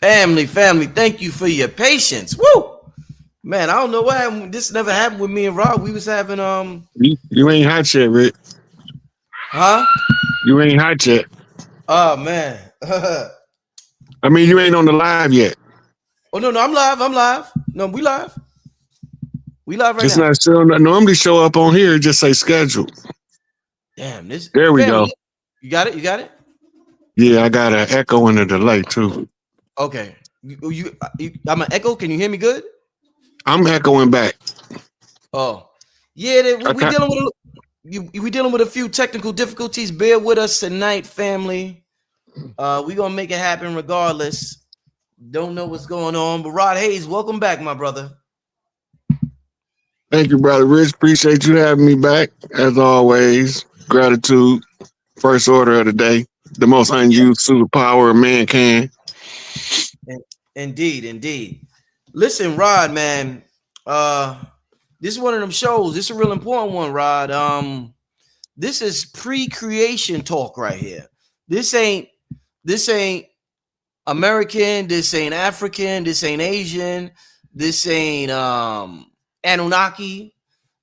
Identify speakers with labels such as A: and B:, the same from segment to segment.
A: Family, thank you for your patience. Woo! Man, I don't know what happened. This never happened with me and Rob. We was having
B: You ain't hot yet, Rick.
A: huh?
B: You ain't hot yet.
A: Oh man.
B: I mean, you ain't on the live yet.
A: Oh no, I'm live. I'm live. No, we live. We live right
B: It's
A: now.
B: not still normally show up on here. Just say schedule.
A: Damn, this
B: There we go.
A: family. You got it? You got it?
B: Yeah, I got an echo and a delay too.
A: Okay. I'm an echo. Can you hear me good?
B: I'm echoing back.
A: Oh. Yeah,
B: I
A: we
B: got,
A: dealing with we dealing with a few technical difficulties. Bear with us tonight, family. We gonna make it happen regardless. Don't know what's going on, but Rod Hayes, welcome back, my brother.
B: Thank you, brother Rich. Appreciate you having me back. As always, gratitude. First order of the day. The most unused superpower a man can.
A: Indeed, indeed. Listen, Rod, man. This is one of them shows. This is a real important one, Rod. This is pre-creation talk right here. This ain't American, this ain't African, this ain't Asian, this ain't Anunnaki,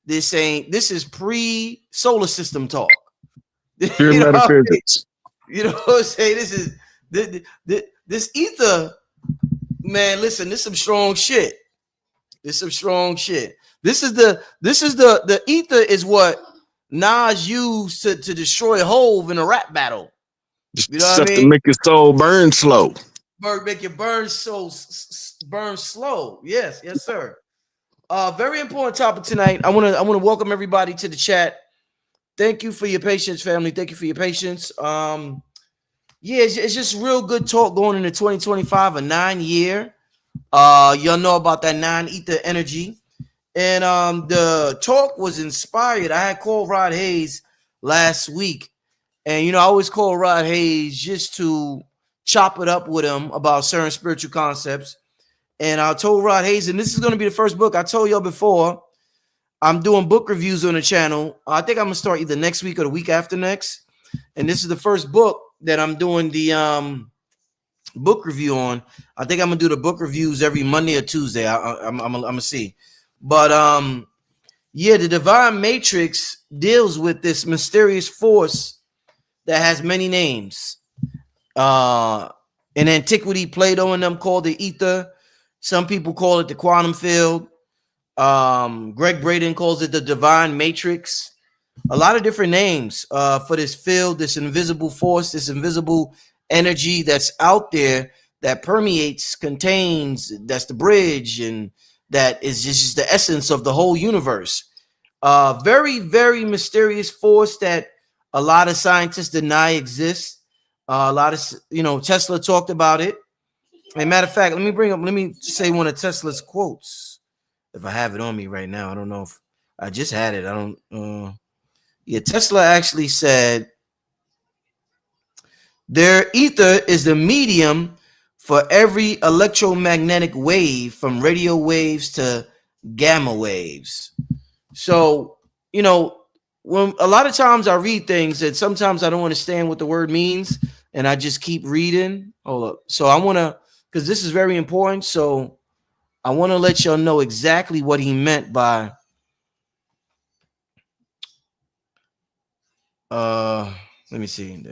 A: this is pre-solar system talk.
B: Pure
A: you know what I mean?
B: metaphysics.
A: You know what I'm saying? This ether, man, listen, this is some strong shit. This is some strong shit. This is the ether is what Nas used to destroy Hove in a rap battle. You know what I
B: Stuff to
A: mean?
B: make your soul burn slow.
A: Make it burn burn slow. Yes, yes, sir. Very important topic tonight. I wanna welcome everybody to the chat. Thank you for your patience, family. Thank you for your patience. Yeah, it's just real good talk going into 2025, a 9 year. Y'all know about that 9 ether energy. And the talk was inspired. I had called Rod Hayes last week. And I always call Rod Hayes just to chop it up with him about certain spiritual concepts. And I told Rod Hayes, and this is going to be the first book. I told y'all before, I'm doing book reviews on the channel. I think I'm going to start either next week or the week after next. And this is the first book that I'm doing the book review on. I think I'm going to do the book reviews every Monday or Tuesday. I'm going to see. But yeah, the divine matrix deals with this mysterious force that has many names. In antiquity, Plato and them called it ether. Some people call it the quantum field. Greg Braden calls it the divine matrix. A lot of different names for this field, this invisible force, this invisible energy that's out there that permeates, contains, that's the bridge, and that is just the essence of the whole universe. Very, very mysterious force that a lot of scientists deny exists. A lot of Tesla talked about it. And matter of fact, let me say one of Tesla's quotes. If I have it on me right now, I don't know if I just had it. I don't. Yeah, Tesla actually said their ether is the medium for every electromagnetic wave, from radio waves to gamma waves. So, when a lot of times I read things and sometimes I don't understand what the word means, and I just keep reading. Hold up. So I want to, because this is very important. So I want to let y'all know exactly what he meant by let me see.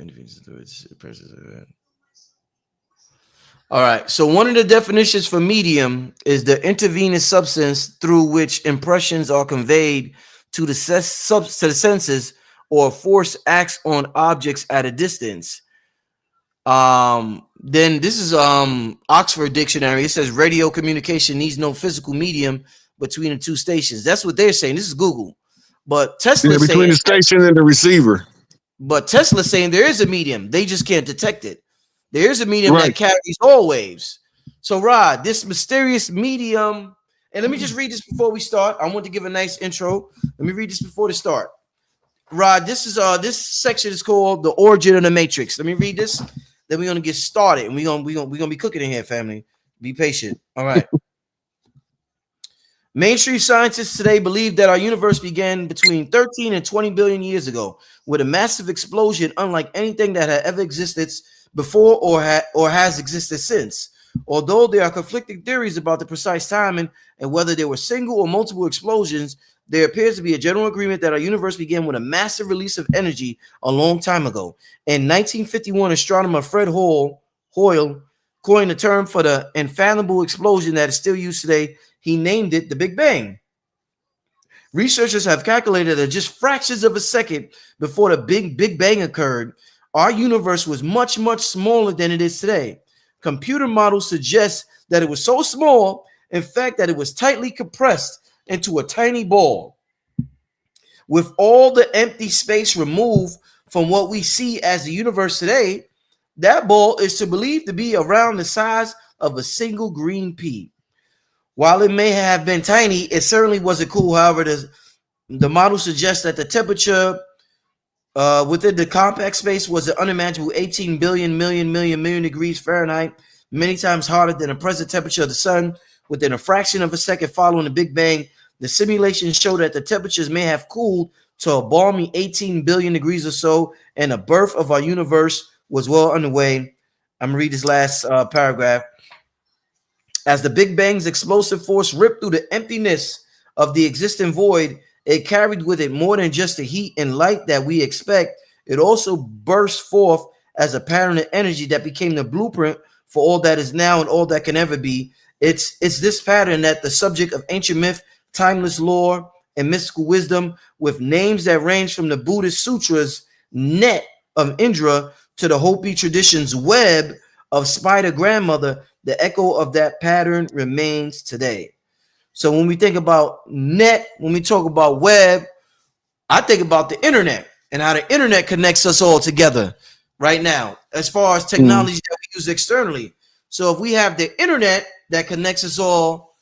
A: All right. So one of the definitions for medium is the intravenous substance through which impressions are conveyed to the senses, or force acts on objects at a distance. Then this is Oxford Dictionary. It says radio communication needs no physical medium between the two stations. That's what they're saying. This is Google. But
B: Yeah,
A: Tesla's
B: between
A: saying
B: the station and the receiver.
A: there is a medium. They just can't detect it. There is a medium that
B: Right.
A: carries all waves. So, Rod, this mysterious medium, and let me just read this before we start. I want to give a nice intro. Let me read this before the start. Rod, this section is called The Origin of the Matrix. Let me read this. Then we're gonna get started, and we're gonna be cooking in here, family. Be patient. All right. Mainstream scientists today believe that our universe began between 13 and 20 billion years ago with a massive explosion unlike anything that had ever existed before or has existed since. Although there are conflicting theories about the precise timing and whether there were single or multiple explosions, there appears to be a general agreement that our universe began with a massive release of energy a long time ago. In 1951, astronomer Fred Hoyle coined the term for the infallible explosion that is still used today. He named it the Big Bang. Researchers have calculated that just fractions of a second before the Big Bang occurred, our universe was much, much smaller than it is today. Computer models suggest that it was so small, in fact, that it was tightly compressed into a tiny ball. With all the empty space removed from what we see as the universe today, that ball is to believe to be around the size of a single green pea. While it may have been tiny, it certainly wasn't cool. However, the model suggests that the temperature within the compact space was an unimaginable 18 billion million degrees Fahrenheit, many times hotter than the present temperature of the sun. Within a fraction of a second following the Big Bang, the simulations show that the temperatures may have cooled to a balmy 18 billion degrees or so, and the birth of our universe was well underway. I'm gonna read this last paragraph. As the Big Bang's explosive force ripped through the emptiness of the existing void, it carried with it more than just the heat and light that we expect. It also burst forth as a pattern of energy that became the blueprint for all that is now and all that can ever be. It's this pattern that the subject of ancient myth, timeless lore, and mystical wisdom, with names that range from the Buddhist sutras net of Indra to the Hopi tradition's web of spider grandmother, the echo of that pattern remains today. So when we think about net, when we talk about web, I think about the internet and how the internet connects us all together right now, as far as technology that we use externally. So if we have the internet that connects us all,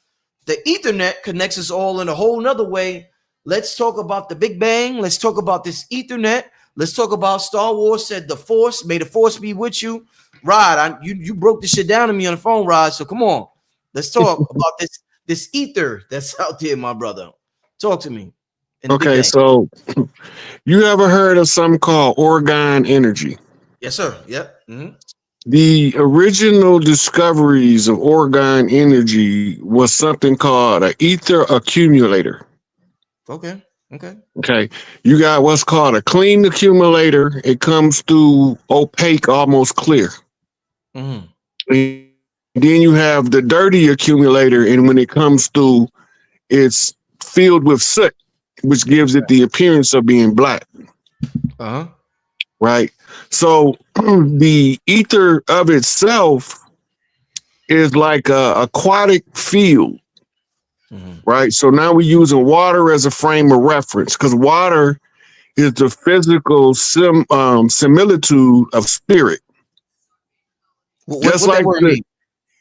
A: the Ethernet connects us all in a whole nother way. Let's talk about the Big Bang. Let's talk about this Ethernet. Let's talk about Star Wars said the Force. May the Force be with you. Rod, you broke this shit down to me on the phone, Rod. So come on. Let's talk about this ether that's out there, my brother. Talk to me.
B: Okay, so you ever heard of something called orgone energy?
A: Yes, sir. Yep. Mm-hmm.
B: The original discoveries of orgone energy was something called an ether accumulator.
A: Okay.
B: Okay. You got what's called a clean accumulator. It comes through opaque, almost clear.
A: Mm-hmm.
B: And then you have the dirty accumulator, and when it comes through, it's filled with soot, which gives it the appearance of being black.
A: Uh-huh.
B: Right. So the ether of itself is like a aquatic field. Right. So now we're using water as a frame of reference, because water is the physical similitude of spirit.
A: What that word mean?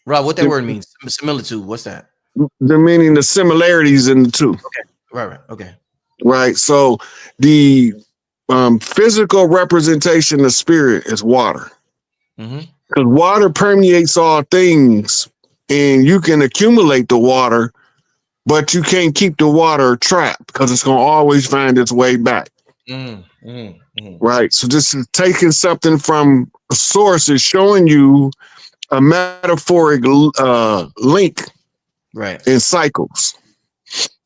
A: Rob, what that word means? Similitude. What's that?
B: The meaning, the similarities in the two.
A: Okay. Right. Okay.
B: Right. So the physical representation of spirit is water. Because water permeates all things, and you can accumulate the water, but you can't keep the water trapped because it's going to always find its way back. Right. So this is taking something from a source, is showing you a metaphoric link,
A: right,
B: in cycles.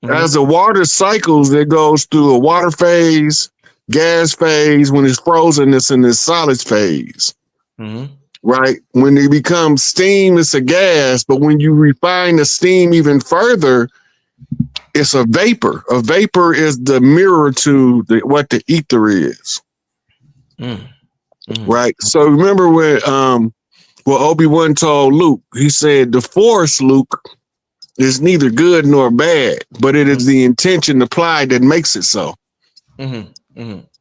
B: As the water cycles, it goes through a water phase, gas phase. When it's frozen, it's in this solid phase. Right. When it becomes steam, it's a gas. But when you refine the steam even further, it's a vapor. A vapor is the mirror to what the ether is. Right. So remember when Obi-Wan told Luke, he said, the Force, Luke, is neither good nor bad, but it is the intention applied that makes it so.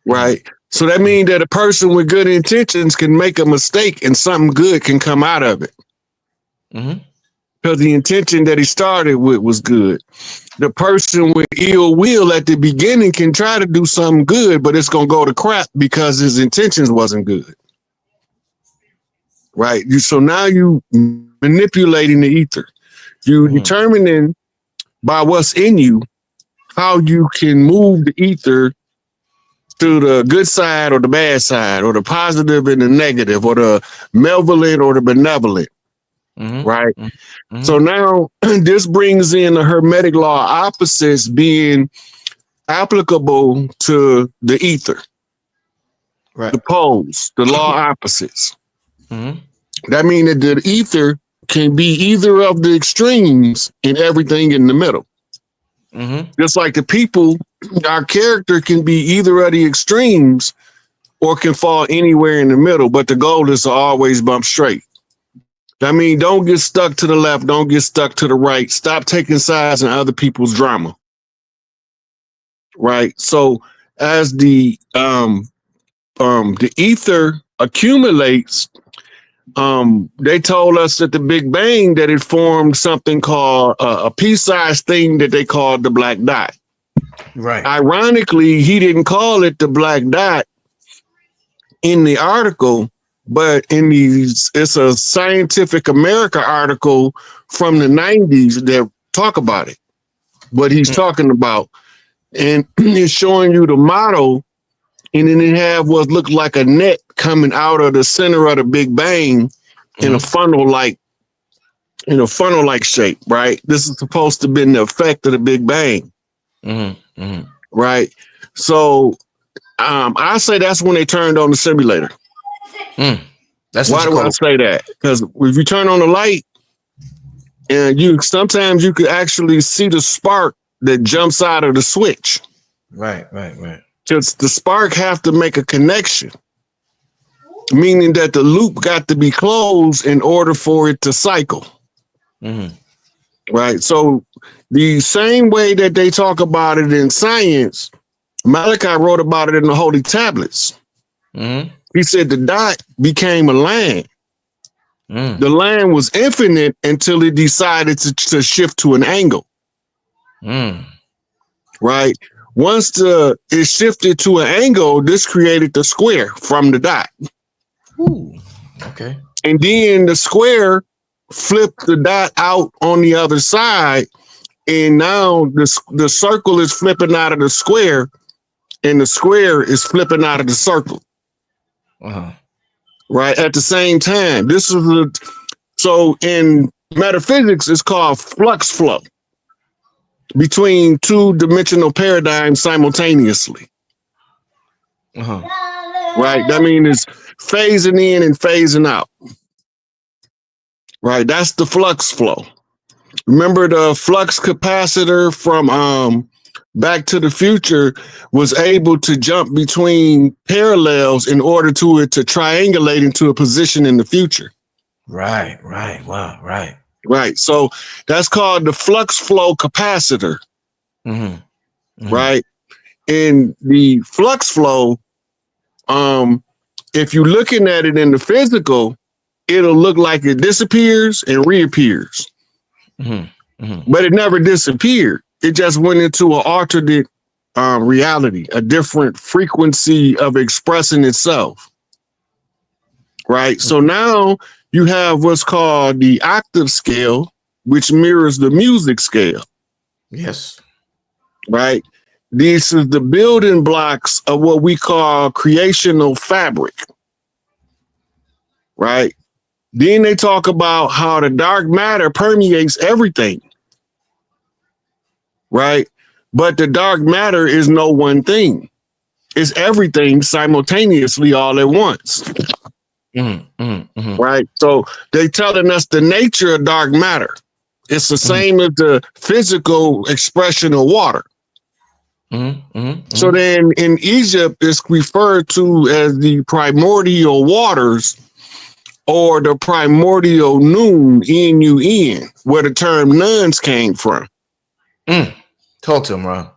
B: Right. So that means that a person with good intentions can make a mistake and something good can come out of it. Because the intention that he started with was good. The person with ill will at the beginning can try to do something good, but it's going to go to crap because his intentions wasn't good. Right. So now you manipulating the ether. You determining by what's in you how you can move the ether to the good side or the bad side, or the positive and the negative, or the malevolent or the benevolent. right?
A: Mm-hmm.
B: So now this brings in the Hermetic law opposites being applicable to the ether,
A: Right.
B: the poles, the law opposites.
A: Mm-hmm.
B: That means that the ether can be either of the extremes and everything in the middle.
A: Mm-hmm.
B: Just like the people, our character can be either of the extremes or can fall anywhere in the middle, but the goal is to always bump straight. I mean, don't get stuck to the left, don't get stuck to the right. Stop taking sides in other people's drama. Right. So as the ether accumulates, they told us at the Big Bang that it formed something called a pea-sized thing that they called the black dot.
A: Right.
B: Ironically, he didn't call it the black dot in the article, but in these, it's a Scientific America article from the 90s that talk about it, what he's talking about. And it's showing you the model, and then it have what looked like a net coming out of the center of the Big Bang in a funnel-like shape, right? This is supposed to be the effect of the Big Bang, right? So I say that's when they turned on the simulator.
A: That's
B: Why do I say that? Because if you turn on the light, and sometimes you could actually see the spark that jumps out of the switch.
A: Right.
B: Just the spark have to make a connection, meaning that the loop got to be closed in order for it to cycle. Right. So the same way that they talk about it in science, Malachi wrote about it in the Holy Tablets. He said the dot became a line. The line was infinite until it decided to shift to an angle. Right. Once it shifted to an angle, this created the square from the dot.
A: Ooh. Okay.
B: And then the square flipped the dot out on the other side. And now the circle is flipping out of the square, and the square is flipping out of the circle. Right. At the same time. So in metaphysics, it's called flux flow between two-dimensional paradigms simultaneously. Right. That means it's phasing in and phasing out. Right. That's the flux flow. Remember the flux capacitor from Back to the Future was able to jump between parallels in order to it to triangulate into a position in the future.
A: Right. Wow. Right.
B: Right. So that's called the flux flow capacitor. Right. In the flux flow, if you're looking at it in the physical, it'll look like it disappears and reappears. But it never disappeared. It just went into an alternate reality, a different frequency of expressing itself. Right. So now you have what's called the octave scale, which mirrors the music scale.
A: Yes.
B: Right. This is the building blocks of what we call creational fabric. Right. Then they talk about how the dark matter permeates everything. Right. But the dark matter is no one thing. It's everything simultaneously all at once. Right. So they telling us the nature of dark matter. It's the same as the physical expression of water. So then in Egypt, it's referred to as the primordial waters or the primordial noon, N-U-N, where the term nuns came from.
A: Talk to him, Ron.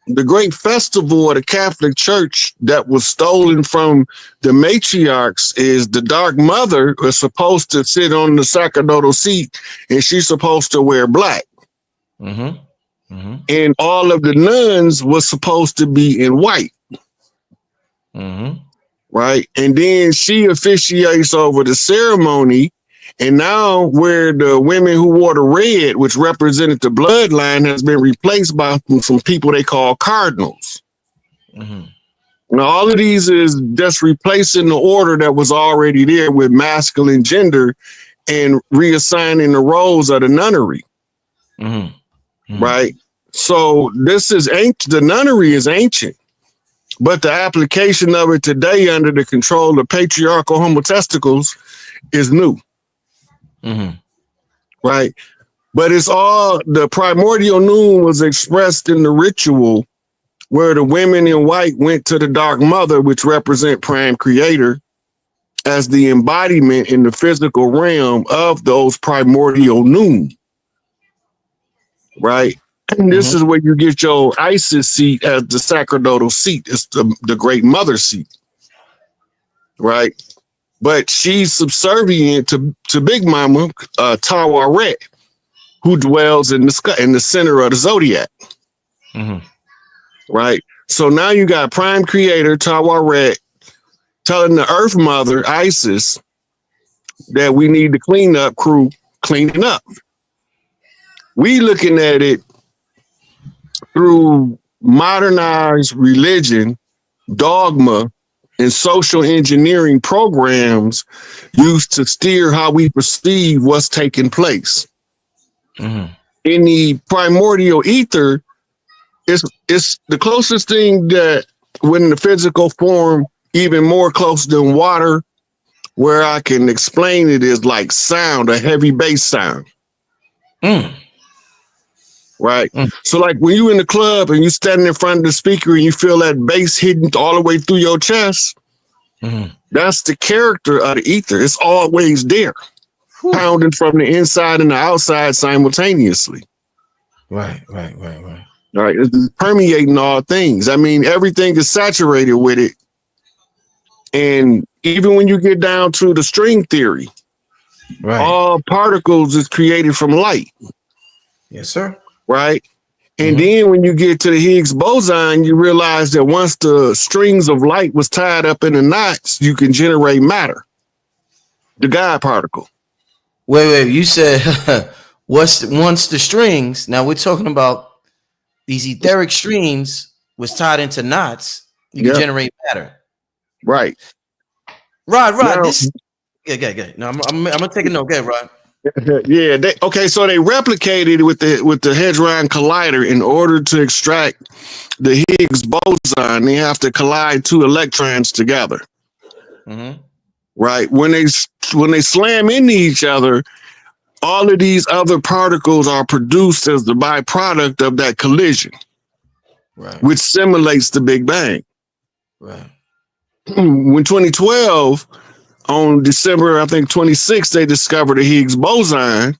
B: The great festival of the Catholic Church that was stolen from the matriarchs is the Dark Mother is supposed to sit on the sacerdotal seat, and she's supposed to wear black. And all of the nuns was supposed to be in white. Right. And then she officiates over the ceremony. And now where the women who wore the red, which represented the bloodline, has been replaced by some people they call cardinals. Now, all of these is just replacing the order that was already there with masculine gender and reassigning the roles of the nunnery. Right. So this is ancient. The nunnery is ancient, but the application of it today under the control of patriarchal homotesticles is new. Right. But it's all the primordial noon was expressed in the ritual where the women in white went to the dark mother, which represent prime creator, as the embodiment in the physical realm of those primordial noon. Right. And this is where you get your Isis seat as the sacerdotal seat. It's the great mother seat. Right. But she's subservient to Big Mama, Tawaret, who dwells in the sky, in the center of the zodiac. Right. So now you got prime creator Tawaret telling the Earth Mother, Isis, that we need the cleanup crew cleaning up. We looking at it through modernized religion, dogma, and social engineering programs used to steer how we perceive what's taking place. In the primordial ether, it's the closest thing that when the physical form, even more close than water, where I can explain it is like sound, a heavy bass sound. Right. So like when you in the club and you standing in front of the speaker and you feel that bass hitting all the way through your chest, that's the character of the ether. It's always there, pounding from the inside and the outside simultaneously. Right. It's permeating all things. I mean, everything is saturated with it. And even when you get down to the string theory, all particles is created from light.
A: Yes, sir.
B: Right. And then when you get to the Higgs boson, you realize that once the strings of light was tied up in the knots, you can generate matter, the God particle.
A: Wait, you said once the strings, now we're talking about these etheric strings was tied into knots, you can generate matter.
B: Right.
A: Rod, this good. No, I'm gonna take a note. Okay, Rod.
B: Yeah. So they replicated with the Hadron Collider in order to extract the Higgs boson. They have to collide two electrons together. Right. When they slam into each other, all of these other particles are produced as the byproduct of that collision, which simulates the Big Bang.
A: Right.
B: When 2012, on December, I think 26th, they discovered a Higgs boson,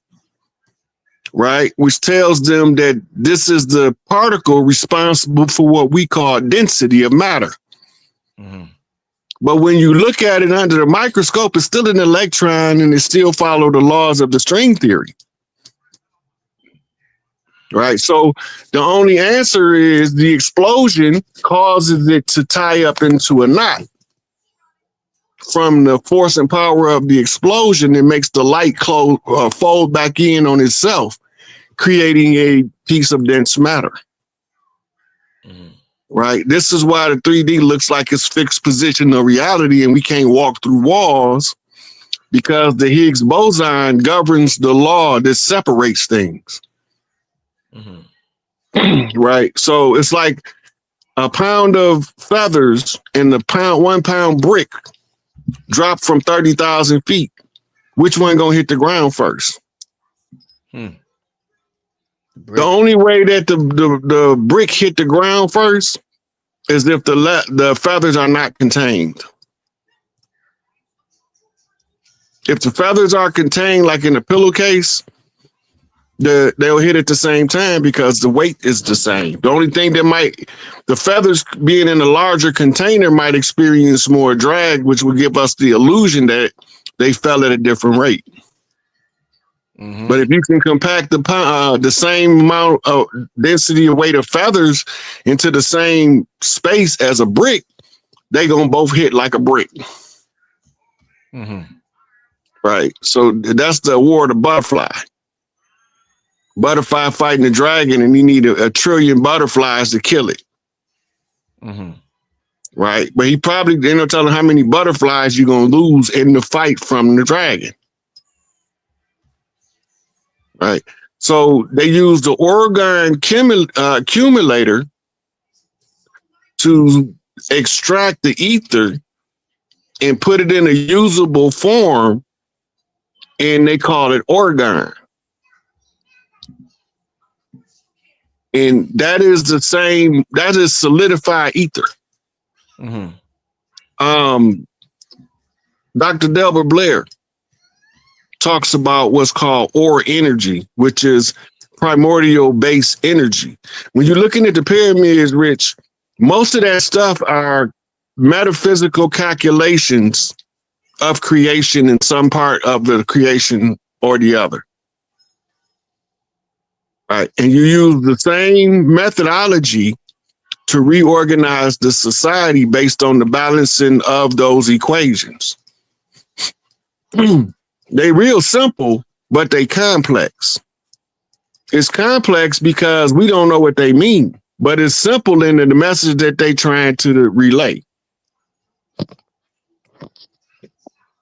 B: right? Which tells them that this is the particle responsible for what we call density of matter. But when you look at it under the microscope, it's still an electron and it still follows the laws of the string theory. Right. So the only answer is the explosion causes it to tie up into a knot. From the force and power of the explosion, it makes the light fold back in on itself, creating a piece of dense matter. Right. This is why the 3D looks like it's fixed position of reality and we can't walk through walls, because the Higgs boson governs the law that separates things. Right. So it's like a pound of feathers and the 1 pound brick drop from 30,000 feet. Which one gonna hit the ground first? The only way that the brick hit the ground first is if the feathers are not contained. If the feathers are contained, like in a pillowcase, they'll hit at the same time because the weight is the same. The only thing that the feathers being in a larger container might experience more drag, which would give us the illusion that they fell at a different rate. But if you can compact the same amount of density of weight of feathers into the same space as a brick, they gonna both hit like a brick. Right. So that's the war of the butterfly. Butterfly fighting the dragon, and you need a trillion butterflies to kill it. Right. But he probably, they're not telling how many butterflies you're going to lose in the fight from the dragon. Right. So they use the orgone accumulator to extract the ether and put it in a usable form, and they call it orgone. And that is solidified ether. Dr. Delbert Blair talks about what's called ore energy, which is primordial base energy. When you're looking at the pyramids, Rich, most of that stuff are metaphysical calculations of creation in some part of the creation or the other. Right. And you use the same methodology to reorganize the society based on the balancing of those equations. They real simple, but they complex. It's complex because we don't know what they mean, but it's simple in the message that they trying to relay.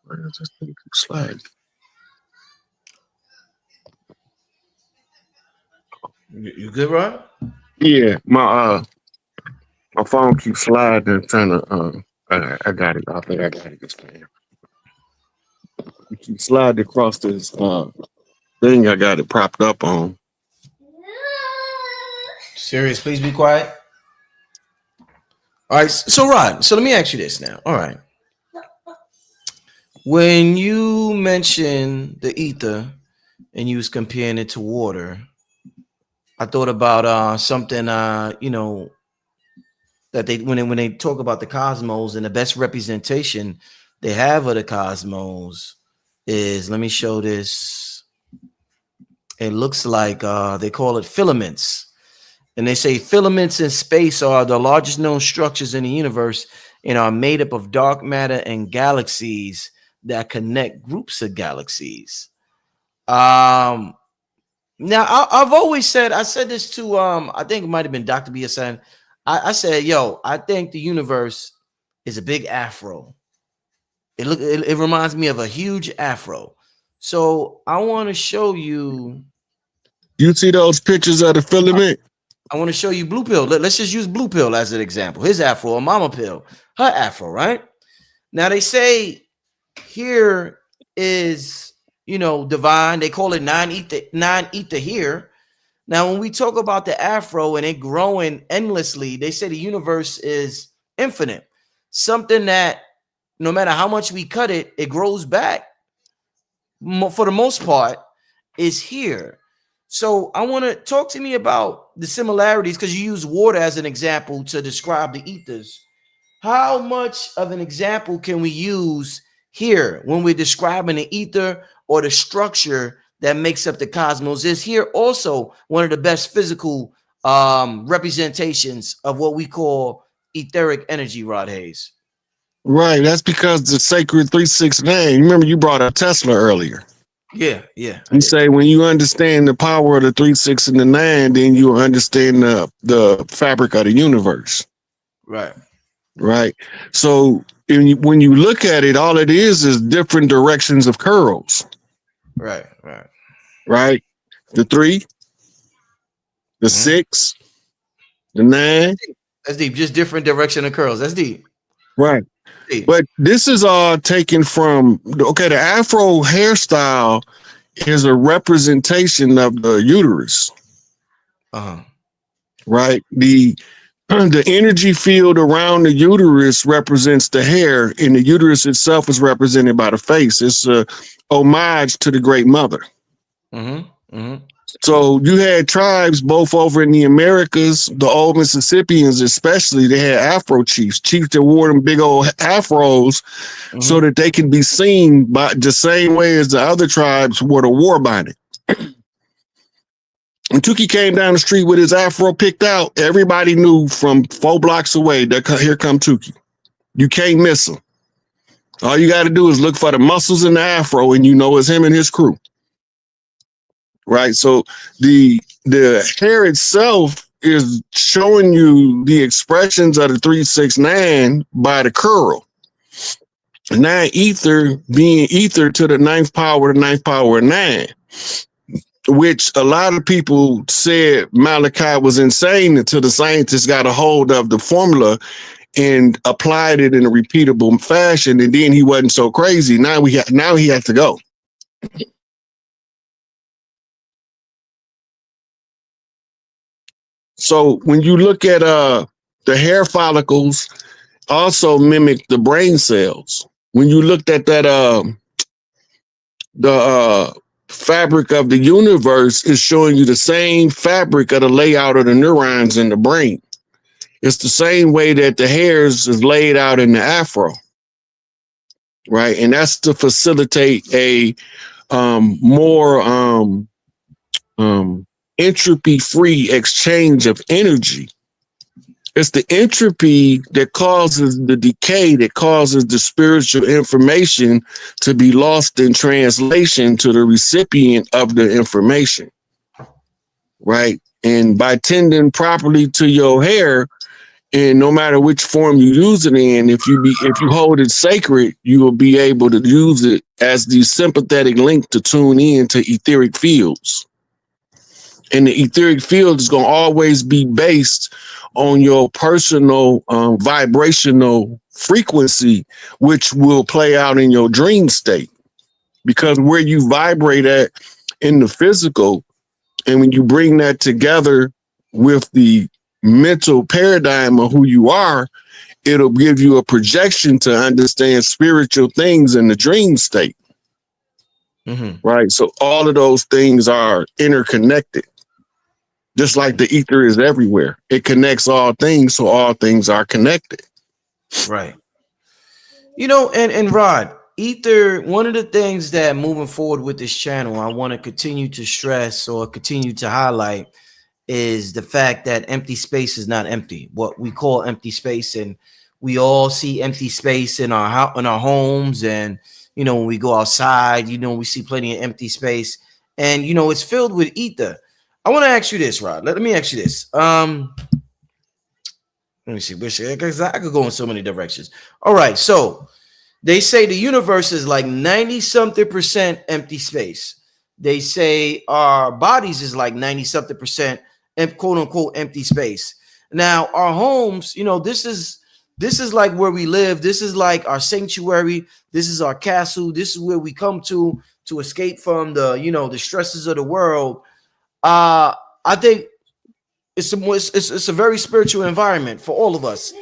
B: Where does this thing slide?
A: You good, Rod?
B: Yeah, my phone keeps sliding and trying to I got it. I think I got it this time. You keep sliding across this thing I got it propped up on.
A: Serious, please be quiet. All right, so Rod, so let me ask you this now. All right. When you mention the ether and you was comparing it to water, I thought about something that they when they talk about the cosmos, and the best representation they have of the cosmos is, let me show this. It looks like they call it filaments. And they say filaments in space are the largest known structures in the universe and are made up of dark matter and galaxies that connect groups of galaxies. Now I've always said, I said this to I think it might have been Dr. BSN. I said, yo, I think the universe is a big afro. It reminds me of a huge afro. So I want to show you.
B: You see those pictures of the filament?
A: I want to show you Blue Pill. Let's just use Blue Pill as an example. His afro, or Mama Pill, her afro, right? Now they say here is, divine. They call it non-ether here. Now, when we talk about the afro and it growing endlessly, they say the universe is infinite. Something that no matter how much we cut it, it grows back. For the most part, is here. So I want to talk to me about the similarities, because you use water as an example to describe the ethers. How much of an example can we use here when we're describing the ether or the structure that makes up the cosmos? Is here also one of the best physical representations of what we call etheric energy, Rod Hayes?
B: Right. That's because the sacred 369. Remember, you brought up Tesla earlier.
A: Yeah.
B: You say when you understand the power of the 3, 6, and the 9, then you understand the fabric of the universe. Right. So when you look at it, all it is different directions of curls. Right. The 3, the 6, the 9.
A: That's deep. Just different direction of curls. That's deep.
B: Right. Deep. But this is all taken from, the Afro hairstyle is a representation of the uterus. Right. The energy field around the uterus represents the hair, and the uterus itself is represented by the face. It's a homage to the Great Mother. So you had tribes both over in the Americas, the old Mississippians especially, they had Afro chiefs that wore them big old afros so that they can be seen by the same way as the other tribes wore the war bonnet. When Tukey came down the street with his afro picked out, everybody knew from 4 blocks away that here come Tukey. You can't miss him. All you got to do is look for the muscles in the afro, and you know it's him and his crew. Right. So the hair itself is showing you the expressions of the 3, 6, 9 by the curl. 9 ether being ether to the 9th power of 9. which a lot of people said Malachi was insane until the scientists got a hold of the formula and applied it in a repeatable fashion, and then he wasn't so crazy. Now he had to go. So when you look at the hair follicles, also mimic the brain cells. When you looked at that the fabric of the universe is showing you the same fabric of the layout of the neurons in the brain. It's the same way that the hairs is laid out in the afro, right? And that's to facilitate a more entropy-free exchange of energy. It's the entropy that causes the decay, that causes the spiritual information to be lost in translation to the recipient of the information, right? And by tending properly to your hair, and no matter which form you use it in, if you hold it sacred, you will be able to use it as the sympathetic link to tune in to etheric fields. And the etheric field is going to always be based on your personal vibrational frequency, which will play out in your dream state. Because where you vibrate at in the physical, and when you bring that together with the mental paradigm of who you are, it'll give you a projection to understand spiritual things in the dream state. Right? So all of those things are interconnected. Just like the ether is everywhere. It connects all things, so all things are connected.
A: Right. You know, and Rod, ether, one of the things that moving forward with this channel, I want to continue to stress or continue to highlight is the fact that empty space is not empty. What we call empty space, and we all see empty space in our homes, and you know, when we go outside, you know, we see plenty of empty space, and you know, it's filled with ether. I want to ask you this, Rod. Let me ask you this. Let me see. Because I could go in so many directions. All right. So they say the universe is like 90-something% empty space. They say our bodies is like 90-something% quote unquote empty space. Now, our homes, you know, this is like where we live. This is like our sanctuary. This is our castle. This is where we come to escape from the, you know, the stresses of the world. I think it's a very spiritual environment for all of us.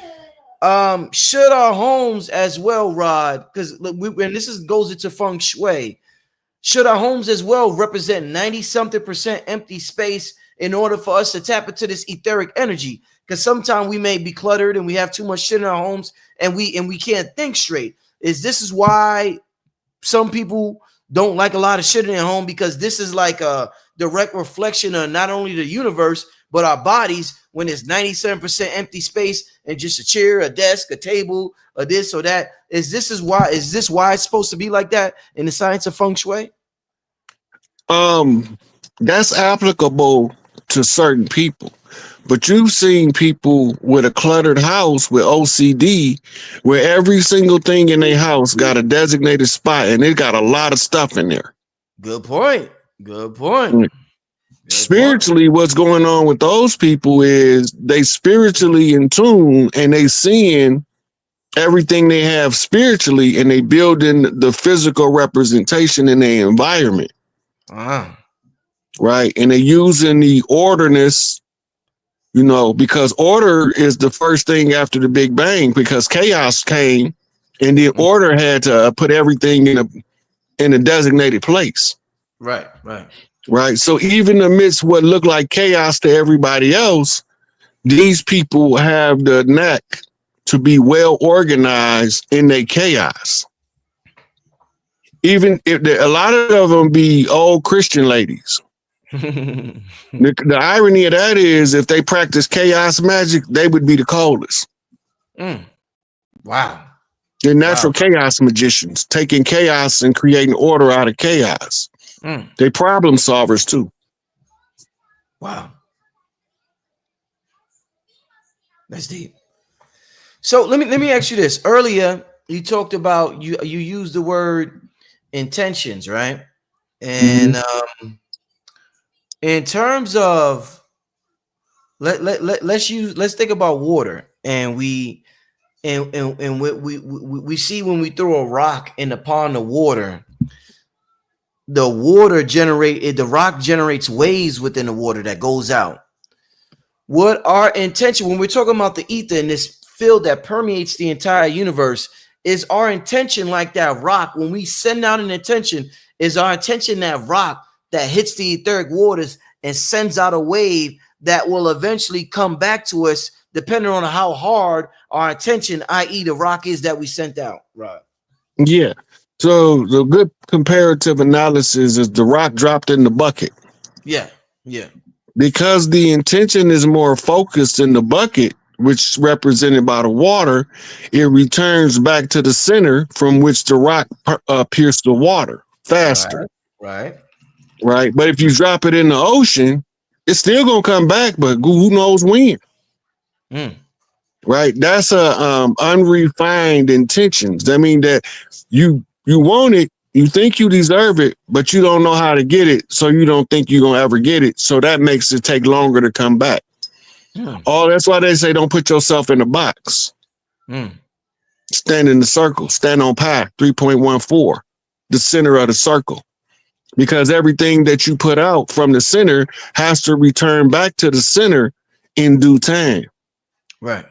A: Should our homes as well, Rod, because when goes into feng shui, should our homes as well represent 90-something% empty space in order for us to tap into this etheric energy? Because sometimes we may be cluttered and we have too much shit in our homes and we can't think straight. This is why some people don't like a lot of shit in their home, because this is like a direct reflection of not only the universe, but our bodies, when it's 97% empty space and just a chair, a desk, a table, or this or that. Is this why it's supposed to be like that in the science of feng shui?
B: That's applicable to certain people. But you've seen people with a cluttered house with OCD, where every single thing in their house got a designated spot and it got a lot of stuff in there.
A: Good point.
B: Spiritually, what's going on with those people is they spiritually in tune and they seeing everything they have spiritually, and they building the physical representation in their environment. Right. And they're using the orderness, you know, because order is the first thing after the Big Bang, because chaos came and the order had to put everything in a designated place. Right. So even amidst what looked like chaos to everybody else, these people have the knack to be well organized in their chaos. Even if a lot of them be old Christian ladies. The irony of that is, if they practice chaos magic, they would be the coldest.
A: Wow.
B: They're natural chaos magicians, taking chaos and creating order out of chaos. They problem solvers too.
A: Wow. That's deep. So let me ask you this. Earlier, you talked about you used the word intentions, right? And In terms of let's think about water, and we see when we throw a rock in the pond of water, the rock generates waves within the water that goes out. What our intention when we're talking about the ether in this field that permeates the entire universe, is our intention like that rock? When we send out an intention, is our intention that rock that hits the etheric waters and sends out a wave that will eventually come back to us, depending on how hard our intention, i.e. the rock, is that we sent out? Right.
B: Yeah. So the good comparative analysis is the rock dropped in the bucket.
A: Yeah. Yeah.
B: Because the intention is more focused in the bucket, which is represented by the water, it returns back to the center from which the rock pierced the water faster.
A: Right.
B: Right. But if you drop it in the ocean, it's still going to come back, but who knows when? Right. That's a unrefined intentions. That means that you want it, you think you deserve it, but you don't know how to get it, so you don't think you're gonna ever get it. So that makes it take longer to come back. Oh, that's why they say don't put yourself in a box. Stand in the circle. Stand on pi 3.14, the center of the circle. Because everything that you put out from the center has to return back to the center in due time.
A: Right.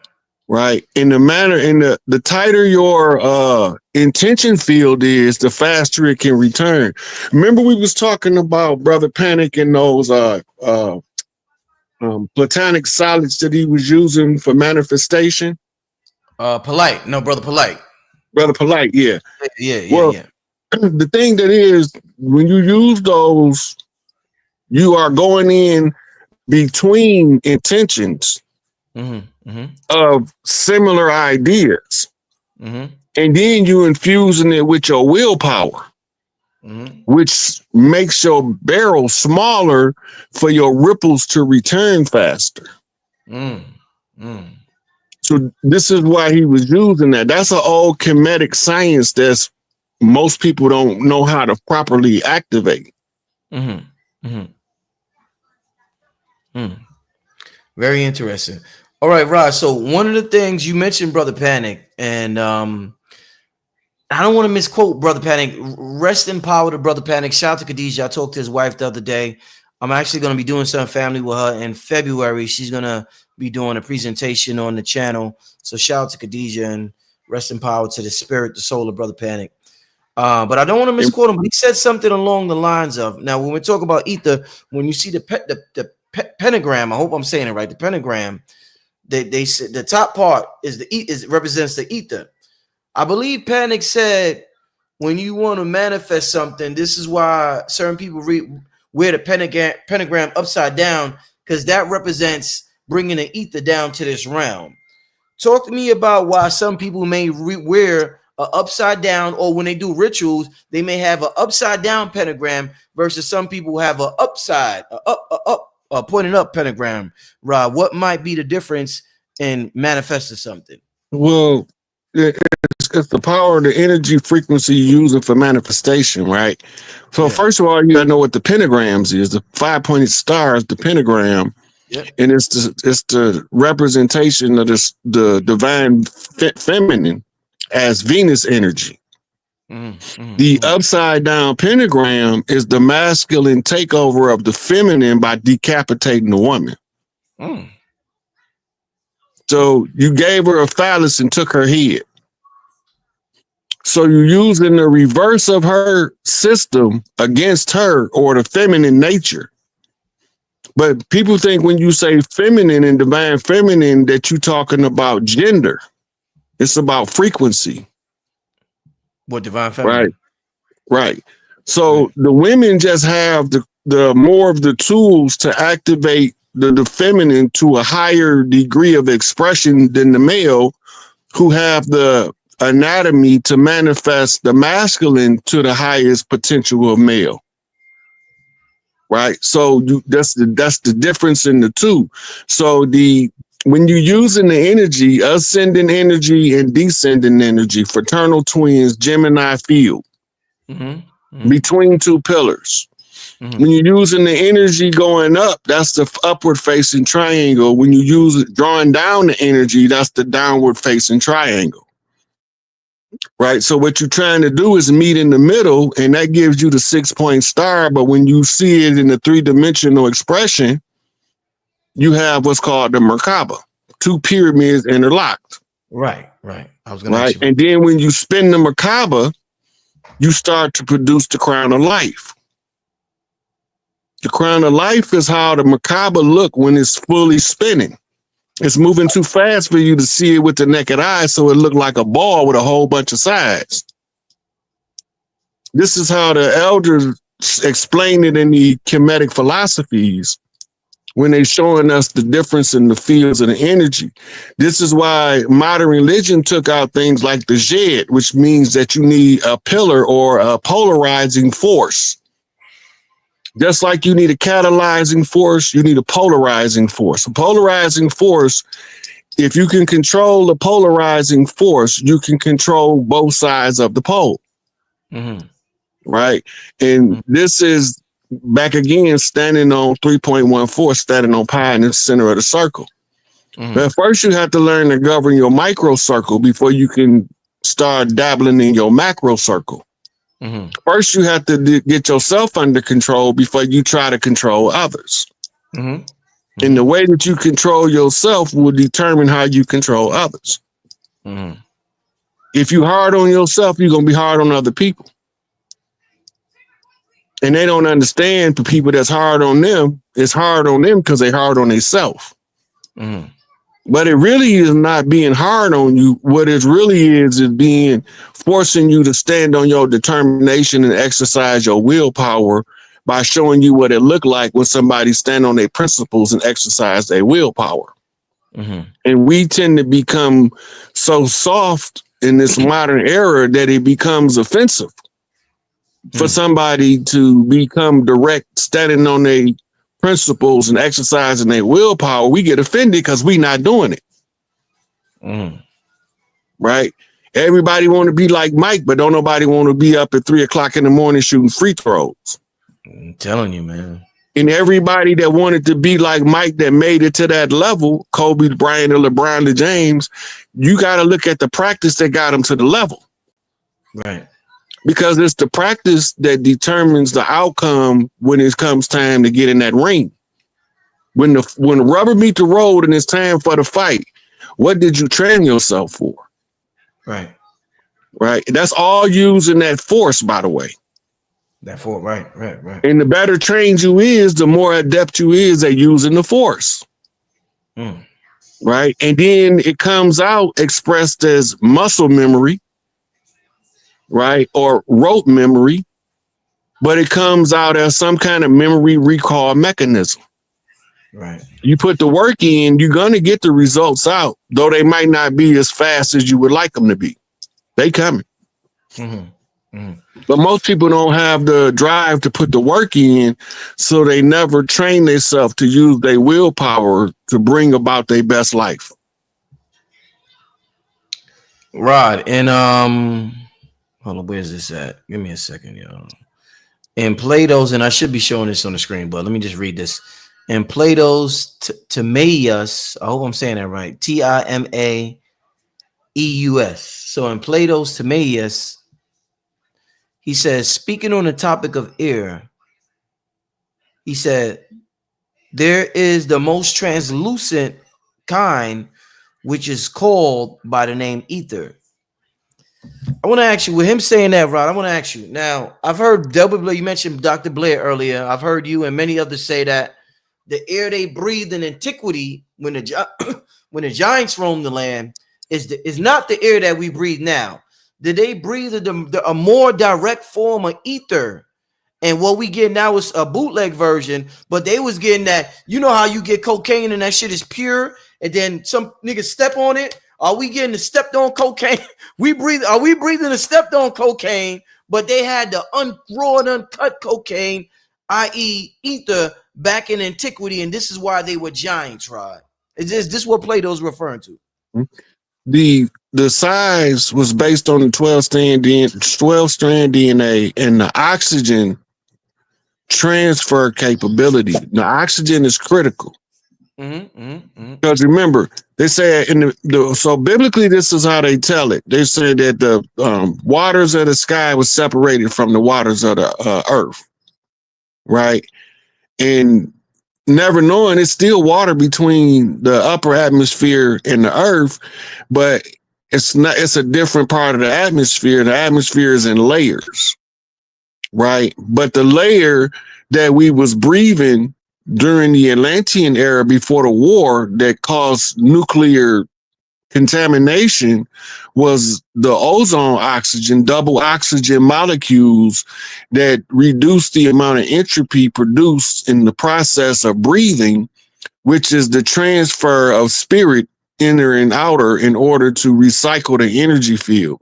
B: Right. In the tighter your intention field is, the faster it can return. Remember, we was talking about Brother Panic and those platonic solids that he was using for manifestation.
A: Polite. No, Brother Polite.
B: Brother Polite, yeah.
A: Yeah.
B: The thing that is, when you use those, you are going in between intentions of similar ideas. And then you infusing it with your willpower, which makes your barrel smaller for your ripples to return faster. So this is why he was using that. That's an old kinetic science that's most people don't know how to properly activate.
A: Very interesting. All right, Rod. So one of the things you mentioned, Brother Panic, and I don't want to misquote Brother Panic. Rest in power to Brother Panic. Shout out to Khadijah. I talked to his wife the other day. I'm actually going to be doing some family with her in February. She's going to be doing a presentation on the channel. So shout out to Khadijah and rest in power to the spirit, the soul of Brother Panic. But I don't want to misquote him. But he said something along the lines of, now when we talk about ether, when you see the pentagram, I hope I'm saying it right. The pentagram, they said the top part represents the ether. I believe Panic said when you want to manifest something, this is why certain people wear the pentagram upside down, because that represents bringing the ether down to this realm. Talk to me about why some people may wear a upside down, or when they do rituals, they may have an upside down pentagram versus some people have a upside, pointing up pentagram. Rob, what might be the difference in manifesting something?
B: Well, it's the power of the energy frequency you're using for manifestation, right? So first of all, you gotta know what the pentagrams is. The 5-pointed star is the pentagram. And it's the representation of the divine feminine as Venus energy. The upside down pentagram is the masculine takeover of the feminine by decapitating the woman. So you gave her a phallus and took her head. So you're using the reverse of her system against her, or the feminine nature. But people think when you say feminine and divine feminine that you're talking about gender. It's about frequency.
A: What divine feminine?
B: Right. So the women just have the more of the tools to activate the feminine to a higher degree of expression than the male, who have the anatomy to manifest the masculine to the highest potential of male. Right. So that's the difference in the two. So when you're using the energy, ascending energy and descending energy, fraternal twins, Gemini field, between two pillars, When you're using the energy going up, that's the upward facing triangle. When you use it drawing down the energy, that's the downward facing triangle. Right. So what you're trying to do is meet in the middle, and that gives you the 6-point star. But when you see it in the 3-dimensional expression, you have what's called the Merkaba, 2 pyramids interlocked.
A: Right. I was gonna
B: right.
A: ask you.
B: And then when you spin the Merkaba, you start to produce the crown of life. The crown of life is how the Merkaba look when it's fully spinning. It's moving too fast for you to see it with the naked eye, so it looked like a ball with a whole bunch of sides. This is how the elders explain it in the Kemetic philosophies when they're showing us the difference in the fields of the energy. This is why modern religion took out things like the Jed, which means that you need a pillar or a polarizing force. Just like you need a catalyzing force, you need a polarizing force. A polarizing force, if you can control the polarizing force, you can control both sides of the pole. Right? And this is, back again, standing on 3.14, standing on pi in the center of the circle. But first, you have to learn to govern your micro circle before you can start dabbling in your macro circle. First, you have to get yourself under control before you try to control others. And the way that you control yourself will determine how you control others. If you're hard on yourself, you're going to be hard on other people. And they don't understand the people that's hard on them. It's hard on them because they're hard on themselves. But it really is not being hard on you. What it really is being forcing you to stand on your determination and exercise your willpower by showing you what it looked like when somebody stand on their principles and exercise their willpower. And we tend to become so soft in this modern era that it becomes offensive for somebody to become direct, standing on their principles and exercising their willpower. We get offended because we not doing it. Right? Everybody want to be like Mike, but don't nobody want to be up at 3 o'clock in the morning shooting free throws.
A: I'm telling you, man.
B: And everybody that wanted to be like Mike that made it to that level, Kobe Bryant or LeBron to James, you got to look at the practice that got them to the level.
A: Right.
B: Because it's the practice that determines the outcome when it comes time to get in that ring. When the rubber meet the road and it's time for the fight, what did you train yourself for?
A: Right.
B: Right. That's all using that force, by the way.
A: That force, right.
B: And the better trained you is, the more adept you is at using the force. Right. And then it comes out expressed as muscle memory. Right, or rote memory, but it comes out as some kind of memory recall mechanism.
A: Right.
B: You put the work in, you're going to get the results out, though they might not be as fast as you would like them to be. They coming. But most people don't have the drive to put the work in, so they never train themselves to use their willpower to bring about their best life.
A: Rod, and hold on, where's this at? Give me a second, y'all. In Plato's, and I should be showing this on the screen, but let me just read this. In Plato's Timaeus, I hope I'm saying that right. Timaeus. So in Plato's Timaeus, he says, speaking on the topic of air, he said, there is the most translucent kind, which is called by the name ether. I want to ask you, with him saying that, Rod, I want to ask you. Now, I've heard W. Blair, you mentioned Dr. Blair earlier. I've heard you and many others say that the air they breathed in antiquity when the giants roamed the land is not the air that we breathe now. Did they breathe a more direct form of ether? And what we get now is a bootleg version, but they was getting that, you know how you get cocaine and that shit is pure, and then some niggas step on it. Are we getting the stepped on cocaine? Are we breathing the stepped on cocaine? But they had the raw and uncut cocaine, i.e., ether, back in antiquity, and this is why they were giants, Rod. Is this what Plato's referring to?
B: The size was based on the 12-strand DNA, and the oxygen transfer capability. The oxygen is critical. Because remember, they say so biblically, this is how they tell it. They say that the waters of the sky was separated from the waters of the earth, right? And never knowing it's still water between the upper atmosphere and the earth, but it's not. It's a different part of the atmosphere. The atmosphere is in layers, right? But the layer that we was breathing during the Atlantean era before the war that caused nuclear contamination was the ozone oxygen, double oxygen molecules that reduce the amount of entropy produced in the process of breathing, which is the transfer of spirit inner and outer in order to recycle the energy field.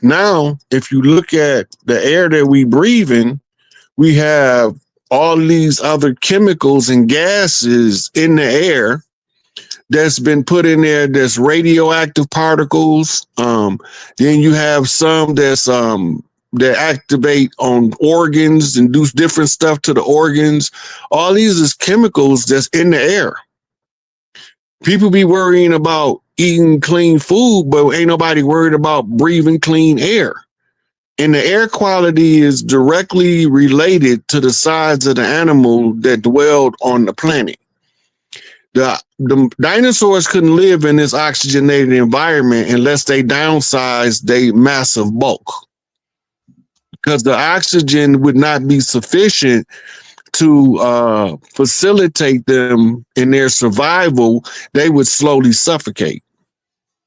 B: Now, if you look at the air that we breathe in, we have all these other chemicals and gases in the air that's been put in there. That's radioactive particles. Then you have some that's that activate on organs and do different stuff to the organs. All these is chemicals that's in the air. People be worrying about eating clean food, but ain't nobody worried about breathing clean air. And the air quality is directly related to the size of the animal that dwelled on the planet. The dinosaurs couldn't live in this oxygenated environment unless they downsized their massive bulk, because the oxygen would not be sufficient to facilitate them in their survival. They would slowly suffocate.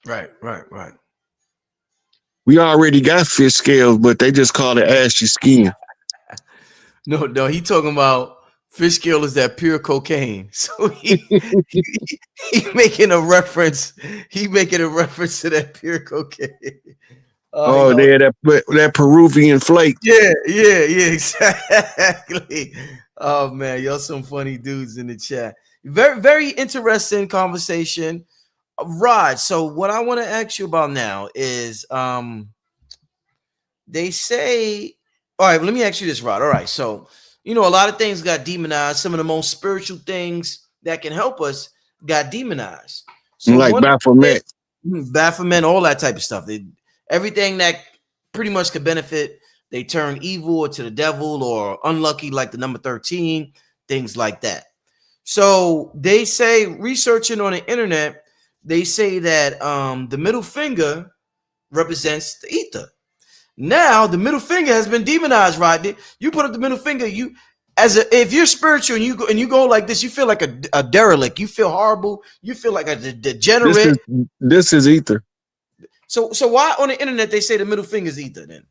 A: Right.
B: We already got fish scales, but they just call it ashy skin.
A: No, he talking about fish scale is that pure cocaine. So he making a reference. He making a reference to that pure cocaine.
B: Oh, yeah, that Peruvian flake.
A: Yeah, exactly. Oh man, y'all some funny dudes in the chat. Very, very interesting conversation. Rod, so what I want to ask you about now is they say, all right, let me ask you this, Rod. All right, so a lot of things got demonized. Some of the most spiritual things that can help us got demonized. So
B: like Baphomet,
A: all that type of stuff. Everything that pretty much could benefit, they turn evil or to the devil or unlucky, like the number 13, things like that. So they say, researching on the internet, they say that the middle finger represents the ether. Now the middle finger has been demonized, right? You put up the middle finger, if you're spiritual and you go like this, you feel like a derelict. You feel horrible. You feel like a degenerate.
B: This is ether.
A: So why on the internet they say the middle finger is ether then?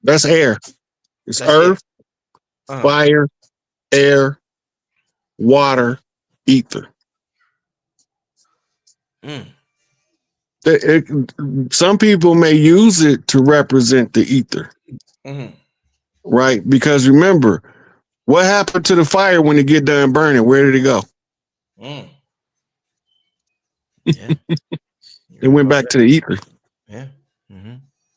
B: That's air. It's earth, fire, air, water, ether. Some people may use it to represent the ether, right? Because remember, what happened to the fire when it get done burning? Where did it go?
A: Yeah.
B: It went back to the ether.
A: Yeah.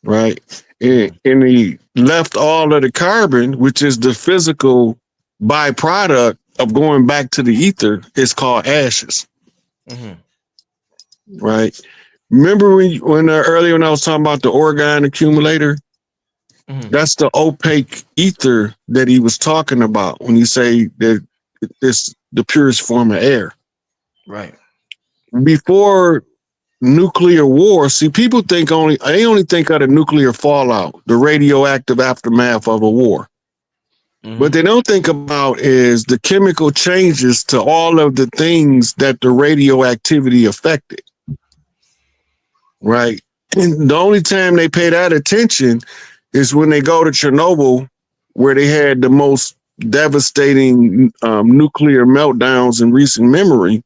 B: Right. And he left all of the carbon, which is the physical byproduct of going back to the ether. It's called ashes. Right. Remember when earlier when I was talking about the orgone accumulator? That's the opaque ether that he was talking about when you say that it's the purest form of air.
A: Right.
B: Before nuclear war, see, people only think of the nuclear fallout, the radioactive aftermath of a war. What they don't think about is the chemical changes to all of the things that the radioactivity affected. Right. And the only time they pay that attention is when they go to Chernobyl, where they had the most devastating nuclear meltdowns in recent memory.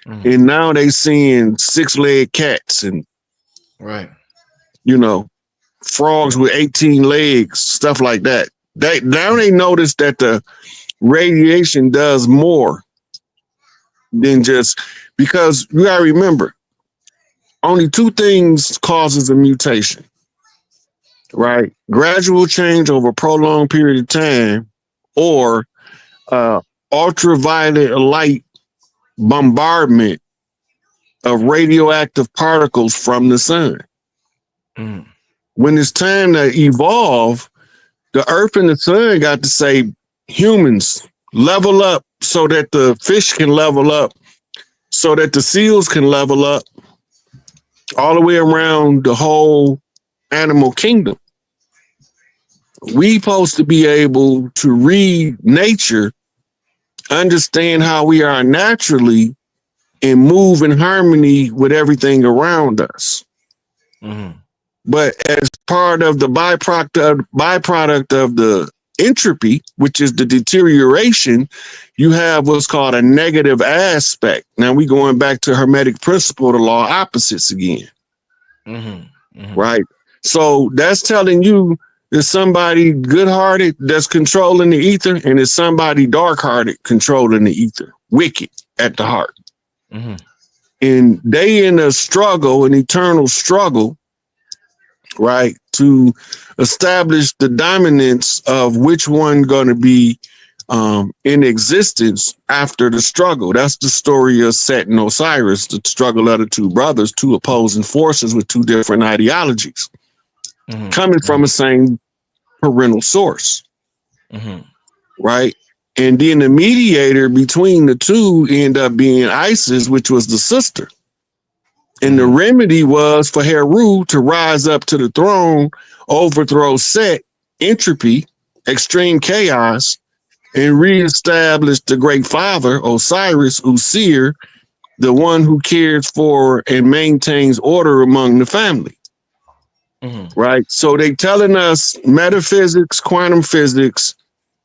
B: And now they seeing 6-legged cats and frogs with 18 legs, stuff like that. Now they notice that the radiation does more than just, because you gotta remember, only two things causes a mutation: right? Gradual change over a prolonged period of time, or ultraviolet light bombardment of radioactive particles from the sun.
A: Mm.
B: When it's time to evolve, the earth and the sun got to say, humans, level up so that the fish can level up, so that the seals can level up, all the way around the whole animal kingdom. We supposed to be able to read nature, understand how we are naturally, and move in harmony with everything around us.
A: Mm-hmm.
B: But as part of the byproduct of the entropy, which is the deterioration, you have what's called a negative aspect. Now we going back to Hermetic principle, the law of opposites again.
A: Mm-hmm. Mm-hmm.
B: Right? So that's telling you there's somebody good-hearted that's controlling the ether, and there's somebody dark-hearted controlling the ether, wicked at the heart.
A: Mm-hmm.
B: And they in a struggle, an eternal struggle, right, to establish the dominance of which one going to be in existence after the struggle. That's the story of Set and Osiris, the struggle of the two brothers, two opposing forces with two different ideologies,
A: Mm-hmm.
B: coming from the same parental source,
A: Mm-hmm.
B: right? And then the mediator between the two ended up being Isis, which was the sister. And the remedy was for Heru to rise up to the throne, overthrow Set, entropy, extreme chaos, and reestablish the great father, Osiris, Usir, the one who cares for and maintains order among the family.
A: Mm-hmm.
B: Right? So they telling us metaphysics, quantum physics,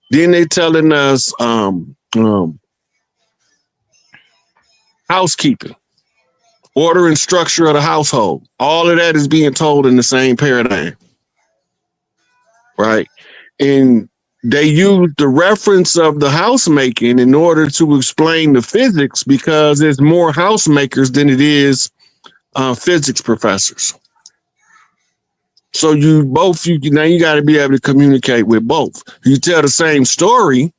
B: then they telling us housekeeping, order and structure of the household. All of that is being told in the same paradigm. Right? And they use the reference of the housemaking in order to explain the physics, because there's more housemakers than it is physics professors. So you now you got to be able to communicate with both. You tell the same story,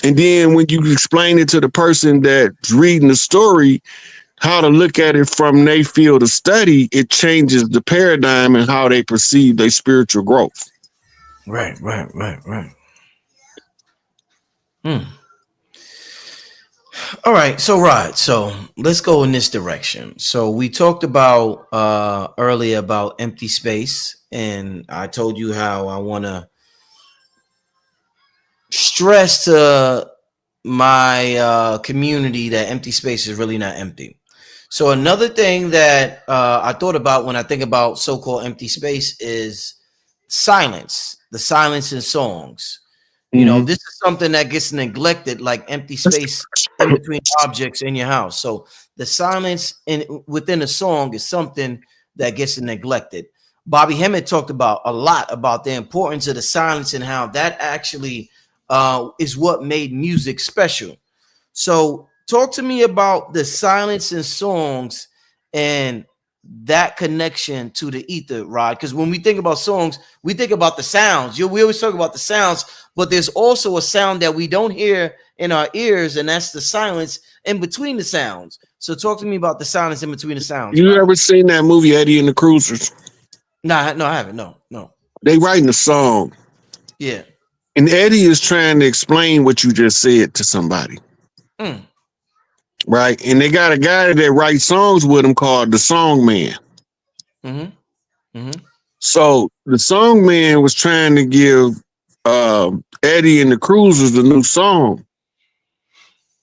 B: and then when you explain it to the person that's reading the story, how to look at it from their field of study, it changes the paradigm and how they perceive their spiritual growth.
A: Right. Hmm. All right, so Rod, so let's go in this direction. So we talked about earlier about empty space, and I told you how I want to stress to my community that empty space is really not empty. So another thing that I thought about when I think about so-called empty space is silence, the silence in songs. You know, this is something that gets neglected, like empty space in between objects in your house. So the silence within a song is something that gets neglected. Bobby Hemmett talked about a lot about the importance of the silence and how that actually is what made music special. So talk to me about the silence in songs and that connection to the ether, Rod. Because when we think about songs, we think about the sounds. We always talk about the sounds, but there's also a sound that we don't hear in our ears, and that's the silence in between the sounds. So talk to me about the silence in between the sounds.
B: You
A: Rod.
B: ever seen that movie Eddie and the Cruisers?
A: No, I haven't. No.
B: They writing a song,
A: Yeah.
B: and Eddie is trying to explain what you just said to somebody. Right? And they got a guy that writes songs with him called the Song Man. So the Song Man was trying to give Eddie and the Cruisers a new song.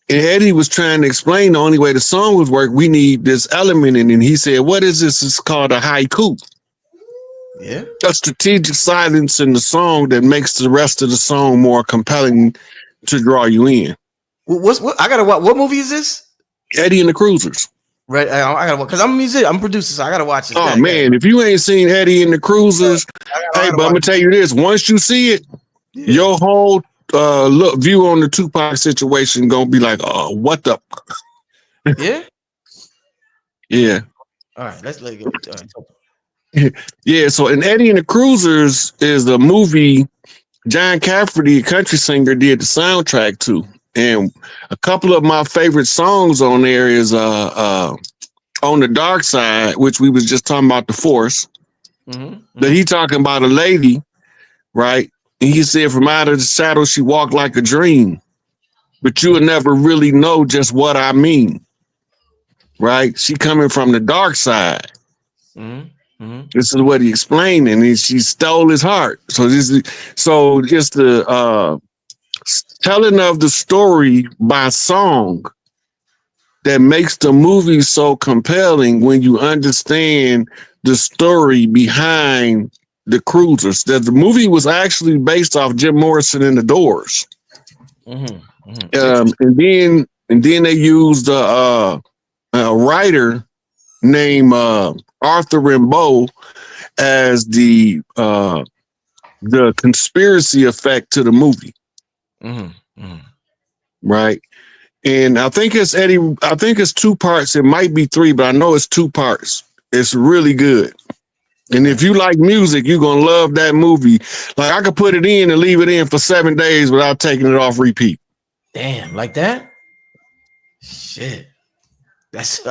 B: And Eddie was trying to explain the only way the song would work, we need this element in it. And he said, what is this? It's called a haiku.
A: Yeah.
B: A strategic silence in the song that makes the rest of the song more compelling to draw you in.
A: I gotta watch. What movie is this?
B: Eddie and the Cruisers.
A: Right, I gotta watch because I'm a musician. I'm a producer, so I gotta watch this.
B: Oh man, if you ain't seen Eddie and the Cruisers, hey, but I'm gonna tell you this: once you see it, your whole view on the Tupac situation gonna be like, oh, what the?
A: Yeah.
B: Yeah.
A: All right, let's let it go. All right.
B: Yeah, so and Eddie and the Cruisers is a movie John Cafferty, a country singer, did the soundtrack to. And a couple of my favorite songs on there is On the Dark Side, which we was just talking about the Force. But he talking about a lady, right? And he said, from out of the shadow, she walked like a dream. But you would never really know just what I mean. Right? She coming from the dark side. This is what he explained, and she stole his heart. So just the telling of the story by song that makes the movie so compelling when you understand the story behind the Cruisers. That the movie was actually based off Jim Morrison and the Doors. And then they used a writer named Arthur Rimbaud as the conspiracy effect to the movie. Right. And I think it's Eddie. I think it's 2 parts. It might be 3, but I know it's 2 parts. It's really good. And if you like music, you're going to love that movie. Like I could put it in and leave it in for 7 days without taking it off repeat.
A: Damn, like that? Shit. That's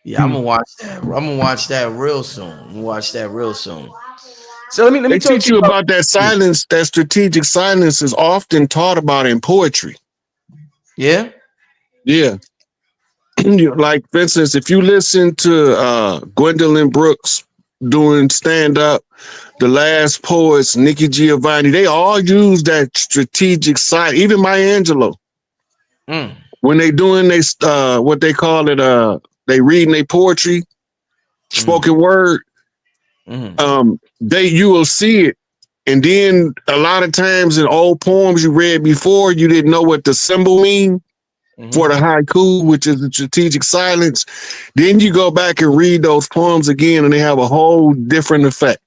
A: yeah, I'm gonna watch that. I'm gonna watch that real soon. So let me
B: they
A: talk
B: teach
A: to
B: you about that silence. That strategic silence is often taught about in poetry.
A: Yeah.
B: Like for instance, if you listen to Gwendolyn Brooks doing stand-up, the last poets, Nikki Giovanni, they all use that strategic silence. Even Maya Angelou. When they doing what they call it, they reading their poetry, spoken word. You will see it, and then a lot of times in old poems you read before, you didn't know what the symbol mean for the haiku, which is the strategic silence. Then you go back and read those poems again, and they have a whole different effect.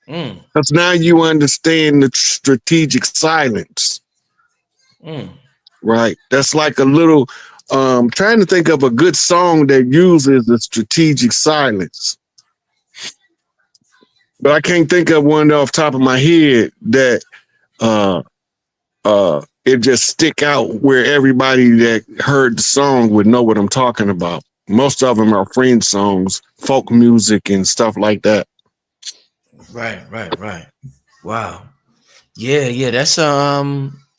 B: Because now you understand the strategic silence. Right. That's like a little trying to think of a good song that uses the strategic silence. But I can't think of one off the top of my head that it just stick out where everybody that heard the song would know what I'm talking about. Most of them are French songs, folk music and stuff like that.
A: Right. Wow. Yeah, that's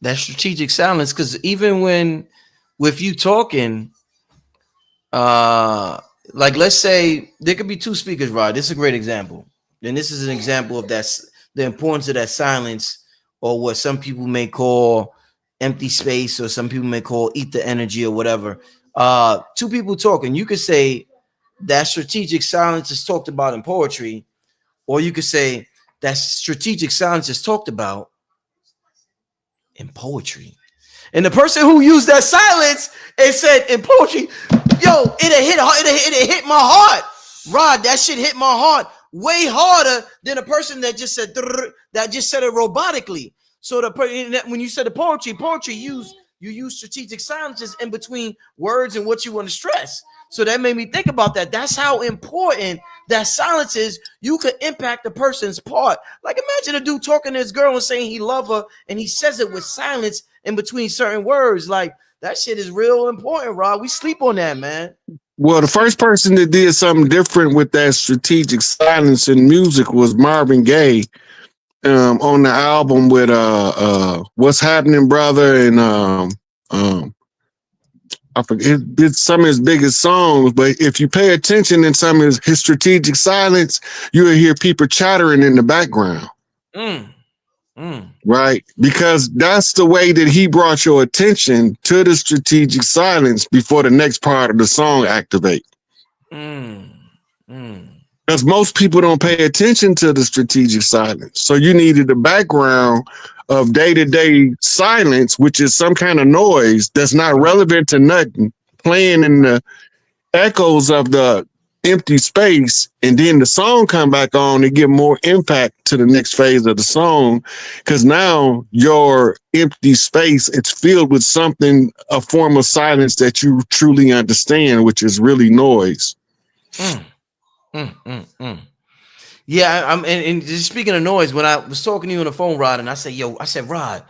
A: that strategic silence, because even when with you talking, like let's say there could be 2 speakers, Rod. This is a great example. And this is an example of the importance of that silence, or what some people may call empty space, or some people may call ether energy or whatever. 2 people talking, you could say that strategic silence is talked about in poetry, or you could say that strategic silence is talked about in poetry. And the person who used that silence and said in poetry, yo, it hit my heart. Rod, that shit hit my heart way harder than a person that just said it robotically. So when you said the poetry you use strategic silences in between words and what you want to stress. So that made me think about that. That's how important that silence is. You could impact the person's part. Like imagine a dude talking to his girl and saying he love her, and he says it with silence in between certain words. Like that shit is real important, Rob. We sleep on that, man.
B: Well, the first person that did something different with that strategic silence in music was Marvin Gaye, on the album with What's Happening, Brother, and I forget, it's some of his biggest songs. But if you pay attention in some of his strategic silence, you will hear people chattering in the background. Right? Because that's the way that he brought your attention to the strategic silence before the next part of the song activate. Because most people don't pay attention to the strategic silence. So you needed the background of day-to-day silence, which is some kind of noise that's not relevant to nothing, playing in the echoes of the empty space, and then the song come back on and give more impact to the next phase of the song, because now your empty space, it's filled with something, a form of silence that you truly understand, which is really noise.
A: Yeah, and just speaking of noise, when I was talking to you on the phone, Rod, and I said, Rod,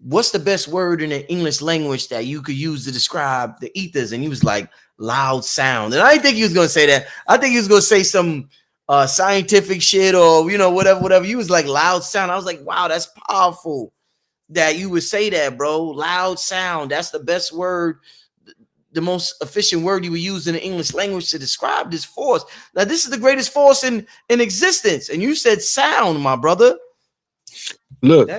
A: what's the best word in the English language that you could use to describe the ethers? And he was like, loud sound. And I didn't think he was gonna say that. I think he was gonna say some scientific shit or whatever. He was like loud sound. I was like, wow, that's powerful that you would say that, bro. Loud sound. That's the best word, the most efficient word you would use in the English language to describe this force. Now, this is the greatest force in existence. And you said sound, my brother.
B: Look,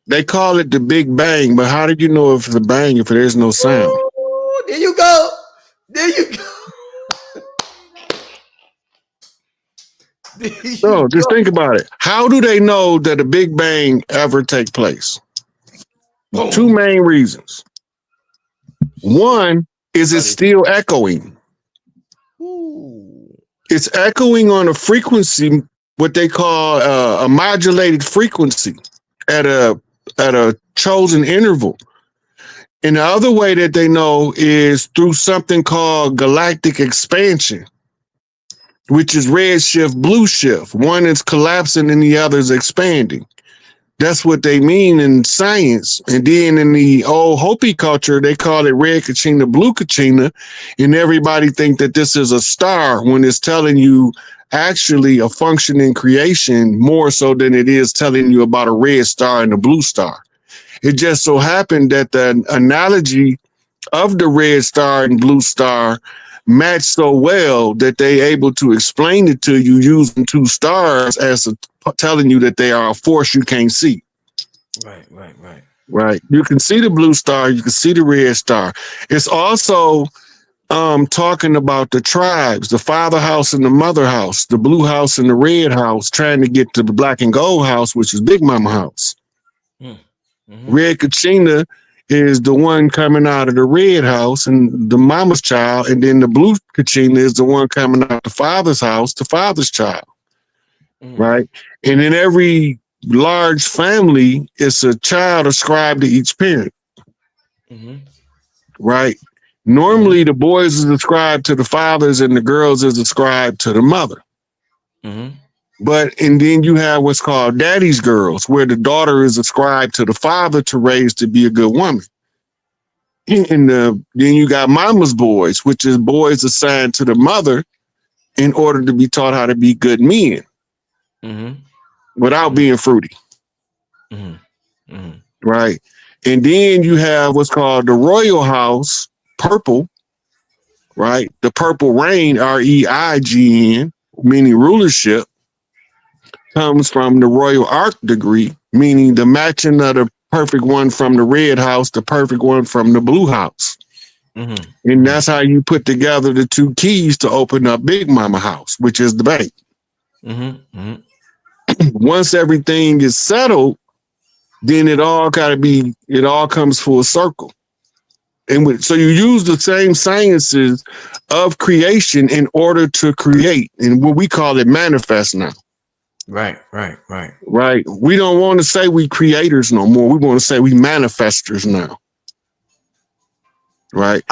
B: they call it the Big Bang, but how did you know if it's a bang if there's no sound?
A: Ooh, there you go. There you go.
B: No, just think about it. How do they know that a Big Bang ever take place? Boom. Two main reasons. One is it's still echoing.
A: Ooh.
B: It's echoing on a frequency, what they call a modulated frequency at a chosen interval. And the other way that they know is through something called galactic expansion, which is red shift, blue shift. One is collapsing and the other is expanding. That's what they mean in science. And then in the old Hopi culture, they call it red Kachina, blue Kachina. And everybody think that this is a star when it's telling you actually a functioning creation more so than it is telling you about a red star and a blue star. It just so happened that the analogy of the red star and blue star match so well that they able to explain it to you using two stars as telling you that they are a force you can't see. Right. You can see the blue star, you can see the red star. It's also talking about the tribes, the father house and the mother house, the blue house and the red house, trying to get to the black and gold house, which is Big Mama house. Mm-hmm. Red Kachina is the one coming out of the red house and the mama's child, and then the blue Kachina is the one coming out the father's house, the father's child. Mm-hmm. Right? And in every large family, it's a child ascribed to each parent. Mm-hmm. Right? Normally, the boys is ascribed to the fathers and the girls is ascribed to the mother. Mm-hmm. And then you have what's called daddy's girls, where the daughter is ascribed to the father to raise to be a good woman. And then you got mama's boys, which is boys assigned to the mother in order to be taught how to be good men, without being fruity. Right. And then you have what's called the royal house, purple, right? The purple reign, REIGN, meaning rulership, comes from the royal arc degree, meaning the matching of the perfect one from the red house, the perfect one from the blue house. Mm-hmm. And that's how you put together the two keys to open up Big Mama house, which is the bank. Mm-hmm. Once everything is settled, then it all comes full circle. And so you use the same sciences of creation in order to create, and what we call it manifest now. Right. We don't want to say we creators no more. We want to say we manifestors now. Right.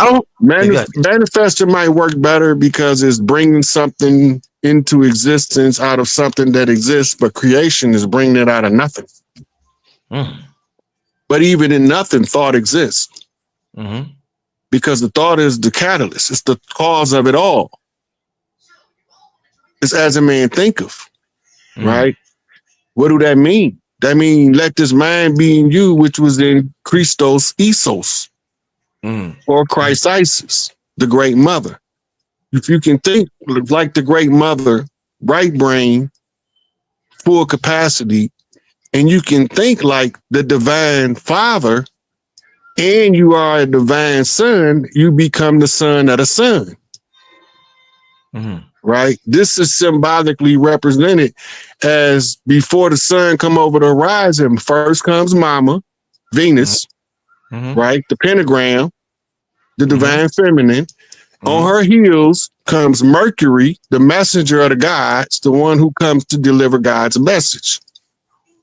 B: Manifester might work better because it's bringing something into existence out of something that exists, but creation is bringing it out of nothing. But even in nothing, thought exists. Mm-hmm. Because the thought is the catalyst. It's the cause of it all. It's as a man thinketh. Right? What do that mean? That means let this mind be in you, which was in Christos Isos, or Christ Isis, the great mother. If you can think like the great mother, right brain, full capacity, and you can think like the divine father, and you are a divine son, you become the son of the son. Mm-hmm. Right? This is symbolically represented as before the sun come over the horizon, first comes Mama, Venus, right? The pentagram, the divine feminine. On her heels comes Mercury, the messenger of the gods, the one who comes to deliver God's message.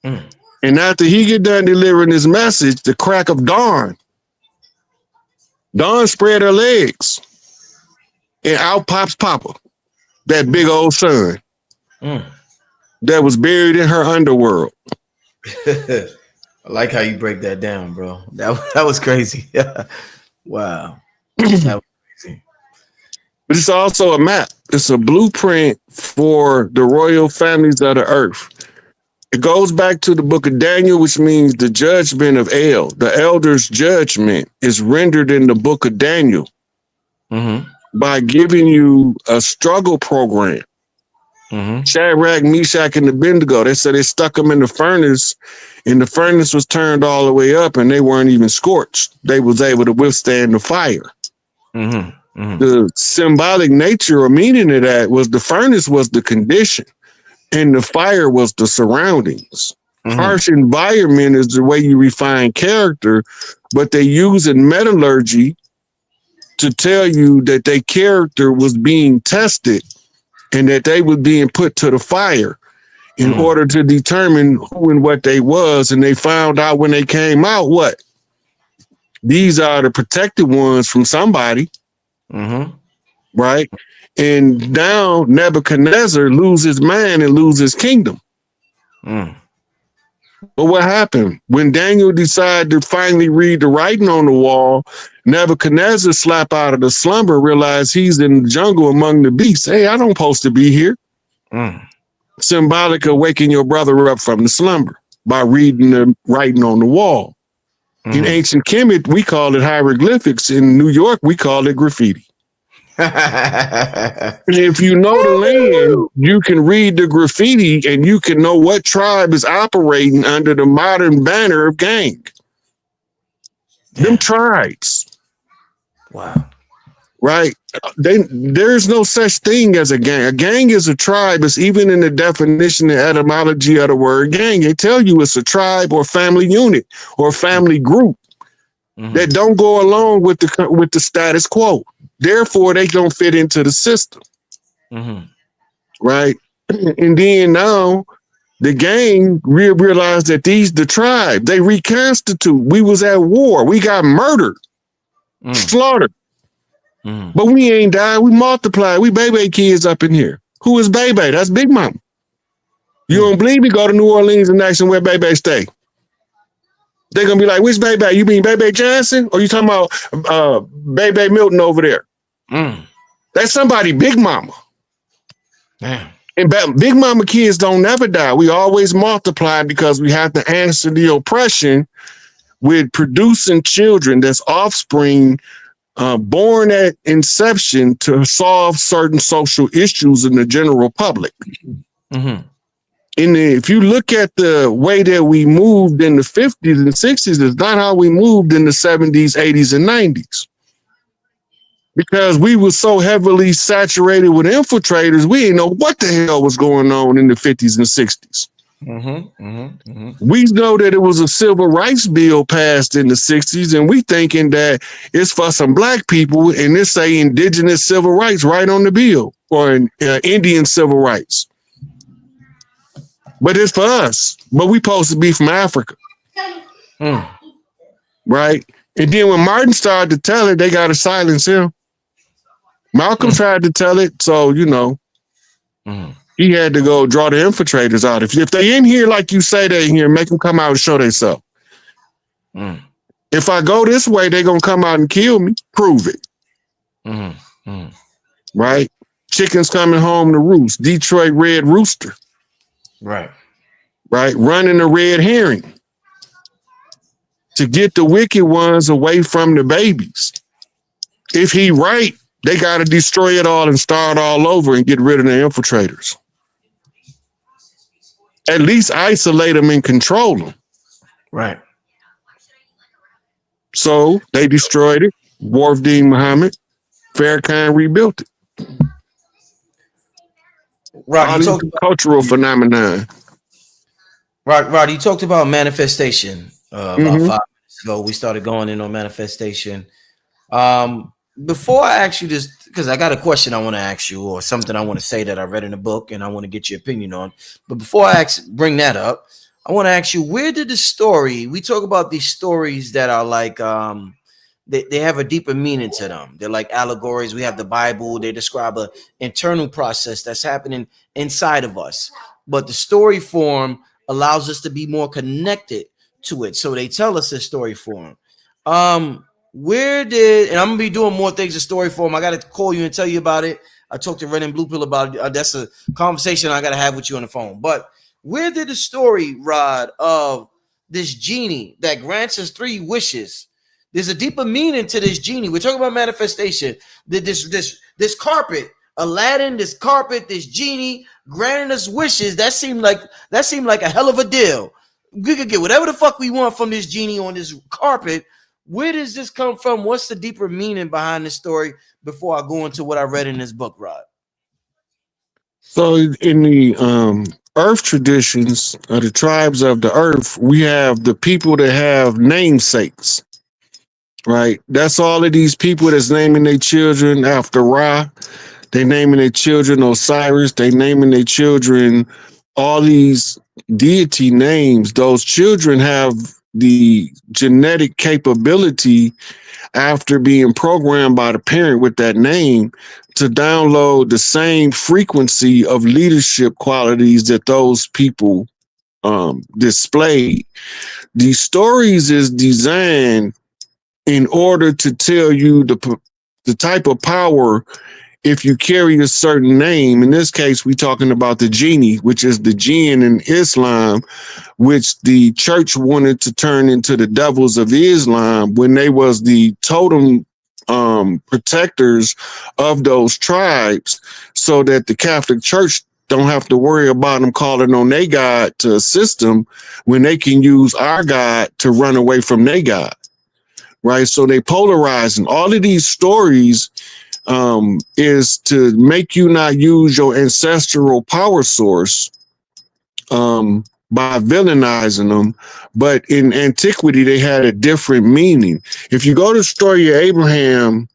B: And after he get done delivering his message, the crack of dawn spread her legs and out pops Papa. That big old sun. that was buried in her underworld.
A: I like how you break that down, bro. That was crazy. Wow. That was crazy.
B: But it's also a map. It's a blueprint for the royal families of the earth. It goes back to the book of Daniel, which means the judgment of El. The elder's judgment is rendered in the book of Daniel by giving you a struggle program. Shadrach, Meshach, and Abednego, they said they stuck them in the furnace, and the furnace was turned all the way up, and they weren't even scorched. They was able to withstand the fire. The symbolic nature or meaning of that was the furnace was the condition, and the fire was the surroundings. Harsh environment is the way you refine character, but they use in metallurgy to tell you that their character was being tested and that they were being put to the fire in order to determine who and what they was. And they found out when they came out, what? These are the protected ones from somebody. Right? And now Nebuchadnezzar loses his mind and loses his kingdom. But what happened? When Daniel decided to finally read the writing on the wall, Nebuchadnezzar slapped out of the slumber, realized he's in the jungle among the beasts. Hey, I don't supposed to be here. Symbolic of waking your brother up from the slumber by reading the writing on the wall. In ancient Kemet, we call it hieroglyphics. In New York, we call it graffiti. If you know the land, you can read the graffiti and you can know what tribe is operating under the modern banner of gang. Them tribes.
A: Wow.
B: Right? There's no such thing as a gang. A gang is a tribe. It's even in the definition and etymology of the word gang. They tell you it's a tribe or family unit or family group that don't go along with the status quo. Therefore, they don't fit into the system. Right? And then now the gang realized that the tribe, they reconstitute. We was at war. We got murdered, slaughtered. But we ain't died. We multiplied. We baby kids up in here. Who is baby? That's Big Mama. You don't believe me? Go to New Orleans and ask them where baby stay. They're going to be like, which baby? You mean Baby Johnson? Or you talking about Baby Milton over there? That's somebody Big Mama.
A: Damn.
B: And Big Mama kids don't never die. We always multiply because we have to answer the oppression with producing children that's offspring born at inception to solve certain social issues in the general public. If you look at the way that we moved in the 50s and 60s, it's not how we moved in the 70s, 80s, and 90s. Because we were so heavily saturated with infiltrators, we didn't know what the hell was going on in the 50s and 60s. We know that it was a civil rights bill passed in the 60s, and we thinking that it's for some black people, and it's say indigenous civil rights right on the bill, or Indian civil rights. But it's for us. But we supposed to be from Africa. Right? And then when Martin started to tell it, they got to silence him. Malcolm tried to tell it, so, you know, he had to go draw the infiltrators out. If they in here like you say they in here, make them come out and show themselves. If I go this way, they going to come out and kill me. Prove it. Right? Chickens coming home to roost. Detroit Red Rooster.
A: Right.
B: Running a red herring to get the wicked ones away from the babies. If he right, they got to destroy it all and start all over and get rid of the infiltrators. At least isolate them and control them.
A: Right.
B: So they destroyed it. Wharf-Deen Muhammad. Farrakhan rebuilt it.
A: Rod, you talked
B: cultural phenomenon.
A: Rod, you talked about manifestation about 5 minutes ago. We started going in on manifestation. Before I ask you this, because I got a question I want to ask you, or something I want to say that I read in a book and I want to get your opinion on. But before I bring that up, I want to ask you, where did the story? We talk about these stories that are like they have a deeper meaning to them. They're like allegories. We have the Bible. They describe an internal process that's happening inside of us. but the story form allows us to be more connected to it. So they tell us this story form. Where did, and I'm gonna be doing more things in story form. I got to call you and tell you about it. I talked to Red and Blue Pill about it. That's a conversation I got to have with you on the phone. But where did the story, Rod, of this genie that grants us 3 wishes? There's a deeper meaning to this genie. We're talking about manifestation. This carpet, Aladdin, this carpet, this genie granting us wishes. That seemed like a hell of a deal. We could get whatever the fuck we want from this genie on this carpet. Where does this come from? What's the deeper meaning behind this story before I go into what I read in this book, Rod?
B: So in the earth traditions of the tribes of the earth, we have the people that have namesakes, right? That's all of these people that's naming their children after Ra. They naming their children Osiris. They naming their children all these deity names. Those children have the genetic capability after being programmed by the parent with that name to download the same frequency of leadership qualities that those people displayed. These stories is designed in order to tell you the type of power if you carry a certain name. In this case, we're talking about the genie, which is the jinn in Islam, which the church wanted to turn into the devils of Islam when they was the totem protectors of those tribes, so that the Catholic Church don't have to worry about them calling on their God to assist them when they can use our God to run away from their God, right? So they polarizing. All of these stories is to make you not use your ancestral power source by villainizing them. But in antiquity, they had a different meaning. If you go to the story of Abraham,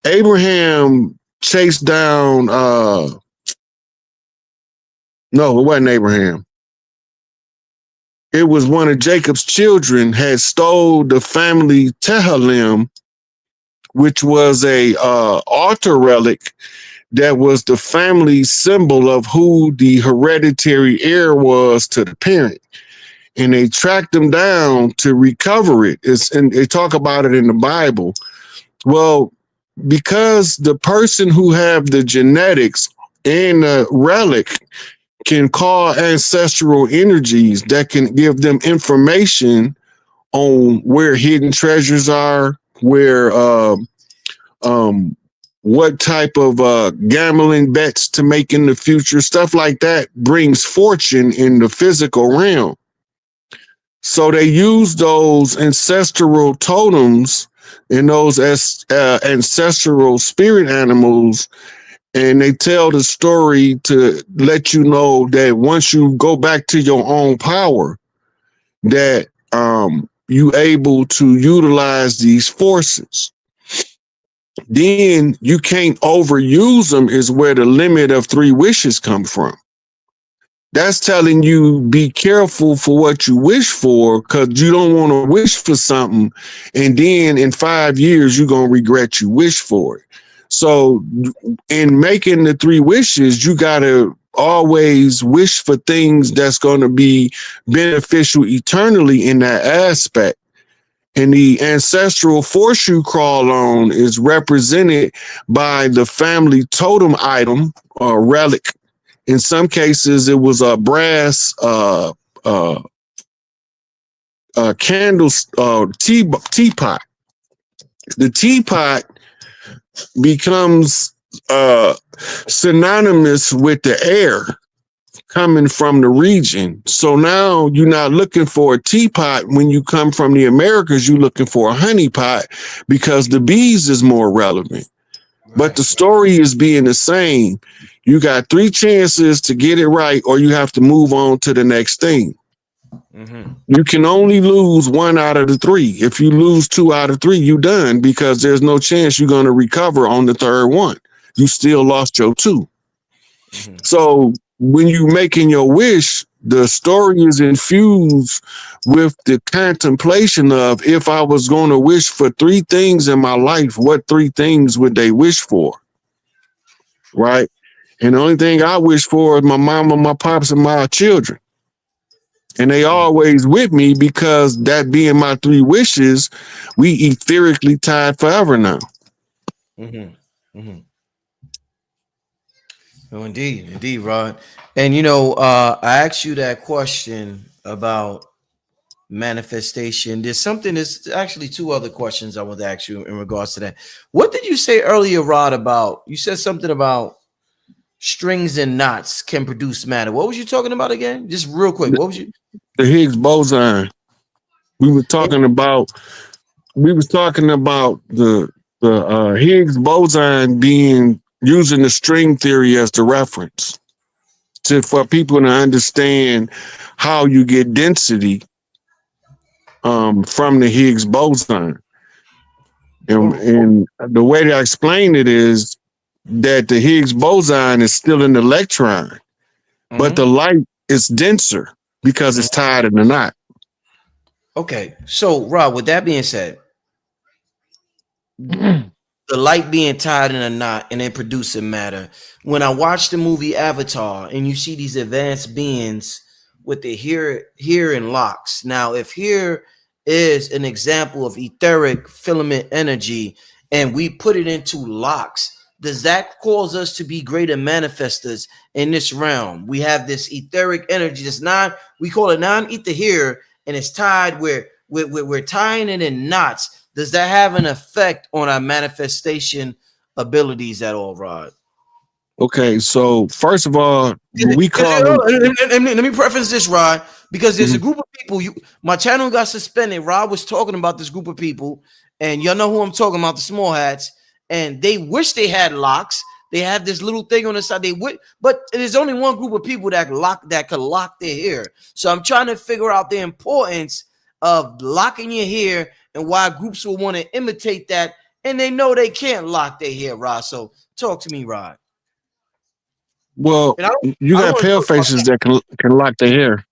B: Abraham chased down, no, it wasn't Abraham. It was one of Jacob's children had stole the family Tehillim, which was a altar relic that was the family symbol of who the hereditary heir was to the parent. And they tracked them down to recover it. And they talk about it in the Bible. Well, because the person who have the genetics and the relic can call ancestral energies that can give them information on where hidden treasures are, where what type of gambling bets to make in the future, stuff like that brings fortune in the physical realm. So they use those ancestral totems and those ancestral spirit animals, and they tell the story to let you know that once you go back to your own power, that you able to utilize these forces. Then you can't overuse them is where the limit of 3 wishes come from. That's telling you be careful for what you wish for, because you don't want to wish for something and then in 5 years you're going to regret you wish for it. So in making the 3 wishes, you got to always wish for things that's going to be beneficial eternally in that aspect. And the ancestral force you crawl on is represented by the family totem item or relic. In some cases, it was a brass candles teapot. The teapot becomes synonymous with the air coming from the region. So now you're not looking for a teapot when you come from the Americas, you're looking for a honey pot because the bees is more relevant. Right. But the story is being the same. You got 3 chances to get it right, or you have to move on to the next thing. Mm-hmm. You can only lose 1 out of the 3. If you lose 2 out of 3, you're done, because there's no chance you're going to recover on the 3rd one. You still lost your 2. Mm-hmm. So when you making your wish, the story is infused with the contemplation of, if I was going to wish for 3 things in my life, what 3 things would they wish for? Right? And the only thing I wish for is my mama, my pops, and my children. And they always with me because that being my three wishes, we etherically tied forever now.
A: Mm-hmm. Mm-hmm. Oh, indeed, indeed, Rod. And I asked you that question about manifestation. There's something. There's actually two other questions I want to ask you in regards to that. What did you say earlier, Rod? About you said something about strings and knots can produce matter. What was you talking about again? Just real quick. What was you?
B: The Higgs boson. We were talking about. We was talking about the Higgs boson being using the string theory as the reference for people to understand how you get density from the Higgs boson. And the way that I explain it is that the Higgs boson is still an electron, but the light is denser because it's tied in a knot.
A: Okay, so Rob, with that being said, the light being tied in a knot and then producing matter. When I watch the movie Avatar and you see these advanced beings with the here and locks. Now, if here is an example of etheric filament energy and we put it into locks, does that cause us to be greater manifestors in this realm? We have this etheric energy that's we call it non-ether here, and it's tied where we're tying it in knots. Does that have an effect on our manifestation abilities at all, Rod?
B: Okay, so first of all, we call them.
A: Let me preface this, Rod, because there's a group of people. My channel got suspended. Rod was talking about this group of people, and y'all know who I'm talking about, the small hats, and they wish they had locks. They have this little thing on the side. But there's only one group of people that could lock their hair. So I'm trying to figure out the importance of locking your hair and why groups will want to imitate that, and they know they can't lock their hair, Rod. So talk to me, Rod.
B: Well, you got pale faces that can lock their hair.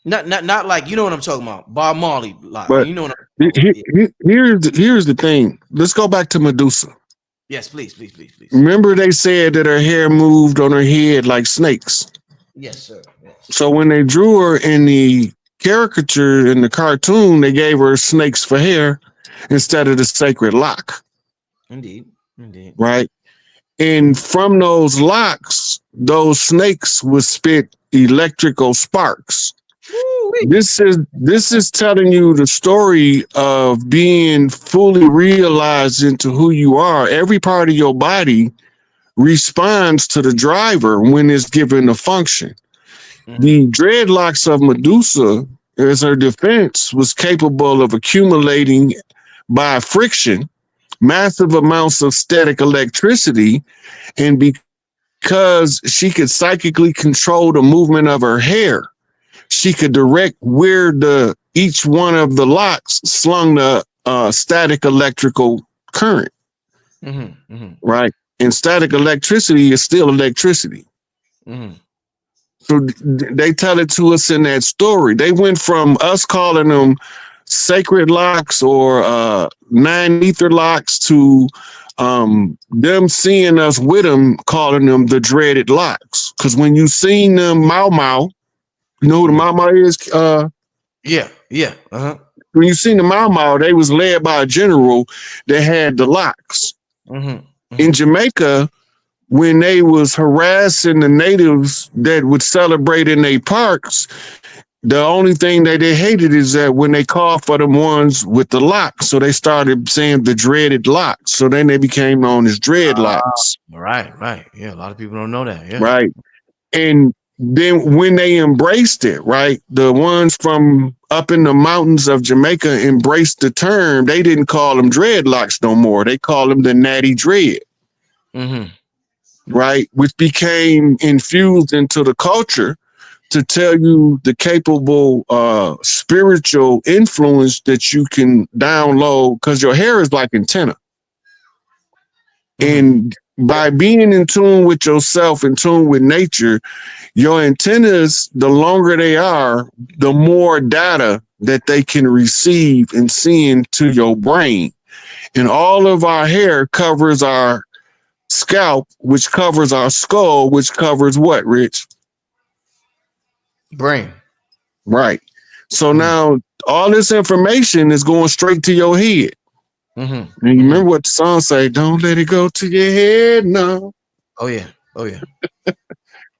A: Not like, you know what I'm talking about. Bob Marley lock.
B: But
A: you know what I'm talking
B: about. Here's the thing. Let's go back to Medusa.
A: Yes, please.
B: Remember they said that her hair moved on her head like snakes.
A: Yes, sir. Yes.
B: So when they drew her in the caricature in the cartoon, they gave her snakes for hair instead of the sacred lock.
A: Indeed.
B: Right? And from those locks, those snakes would spit electrical sparks. This is telling you the story of being fully realized into who you are. Every part of your body responds to the driver when it's given a function. The dreadlocks of Medusa, as her defense, was capable of accumulating by friction massive amounts of static electricity, and because she could psychically control the movement of her hair, she could direct where each one of the locks slung the static electrical current. Right? And static electricity is still electricity. So they tell it to us in that story. They went from us calling them sacred locks or non-ether locks to them seeing us with them, calling them the dreaded locks. Because when you seen them Mau Mau, you know who the Mau Mau is?
A: Yeah.
B: When you seen the Mau Mau, they was led by a general that had the locks. In Jamaica, when they was harassing the natives that would celebrate in their parks, the only thing that they hated is that when they called for the ones with the locks, so they started saying the dreaded locks. So then they became known as dreadlocks.
A: Right. Yeah, a lot of people don't know that. Yeah.
B: Right. And then when they embraced it, right, the ones from up in the mountains of Jamaica embraced the term. They didn't call them dreadlocks no more. They called them the natty dread. Right, which became infused into the culture to tell you the capable spiritual influence that you can download, because your hair is like antenna. And by being in tune with yourself, in tune with nature, your antennas, the longer they are, the more data that they can receive and see into your brain. And all of our hair covers our scalp, which covers our skull, which covers what, Rich?
A: Brain.
B: Right. So now all this information is going straight to your head. And you remember what the song say? Don't let it go to your head, no.
A: Oh yeah. Oh yeah.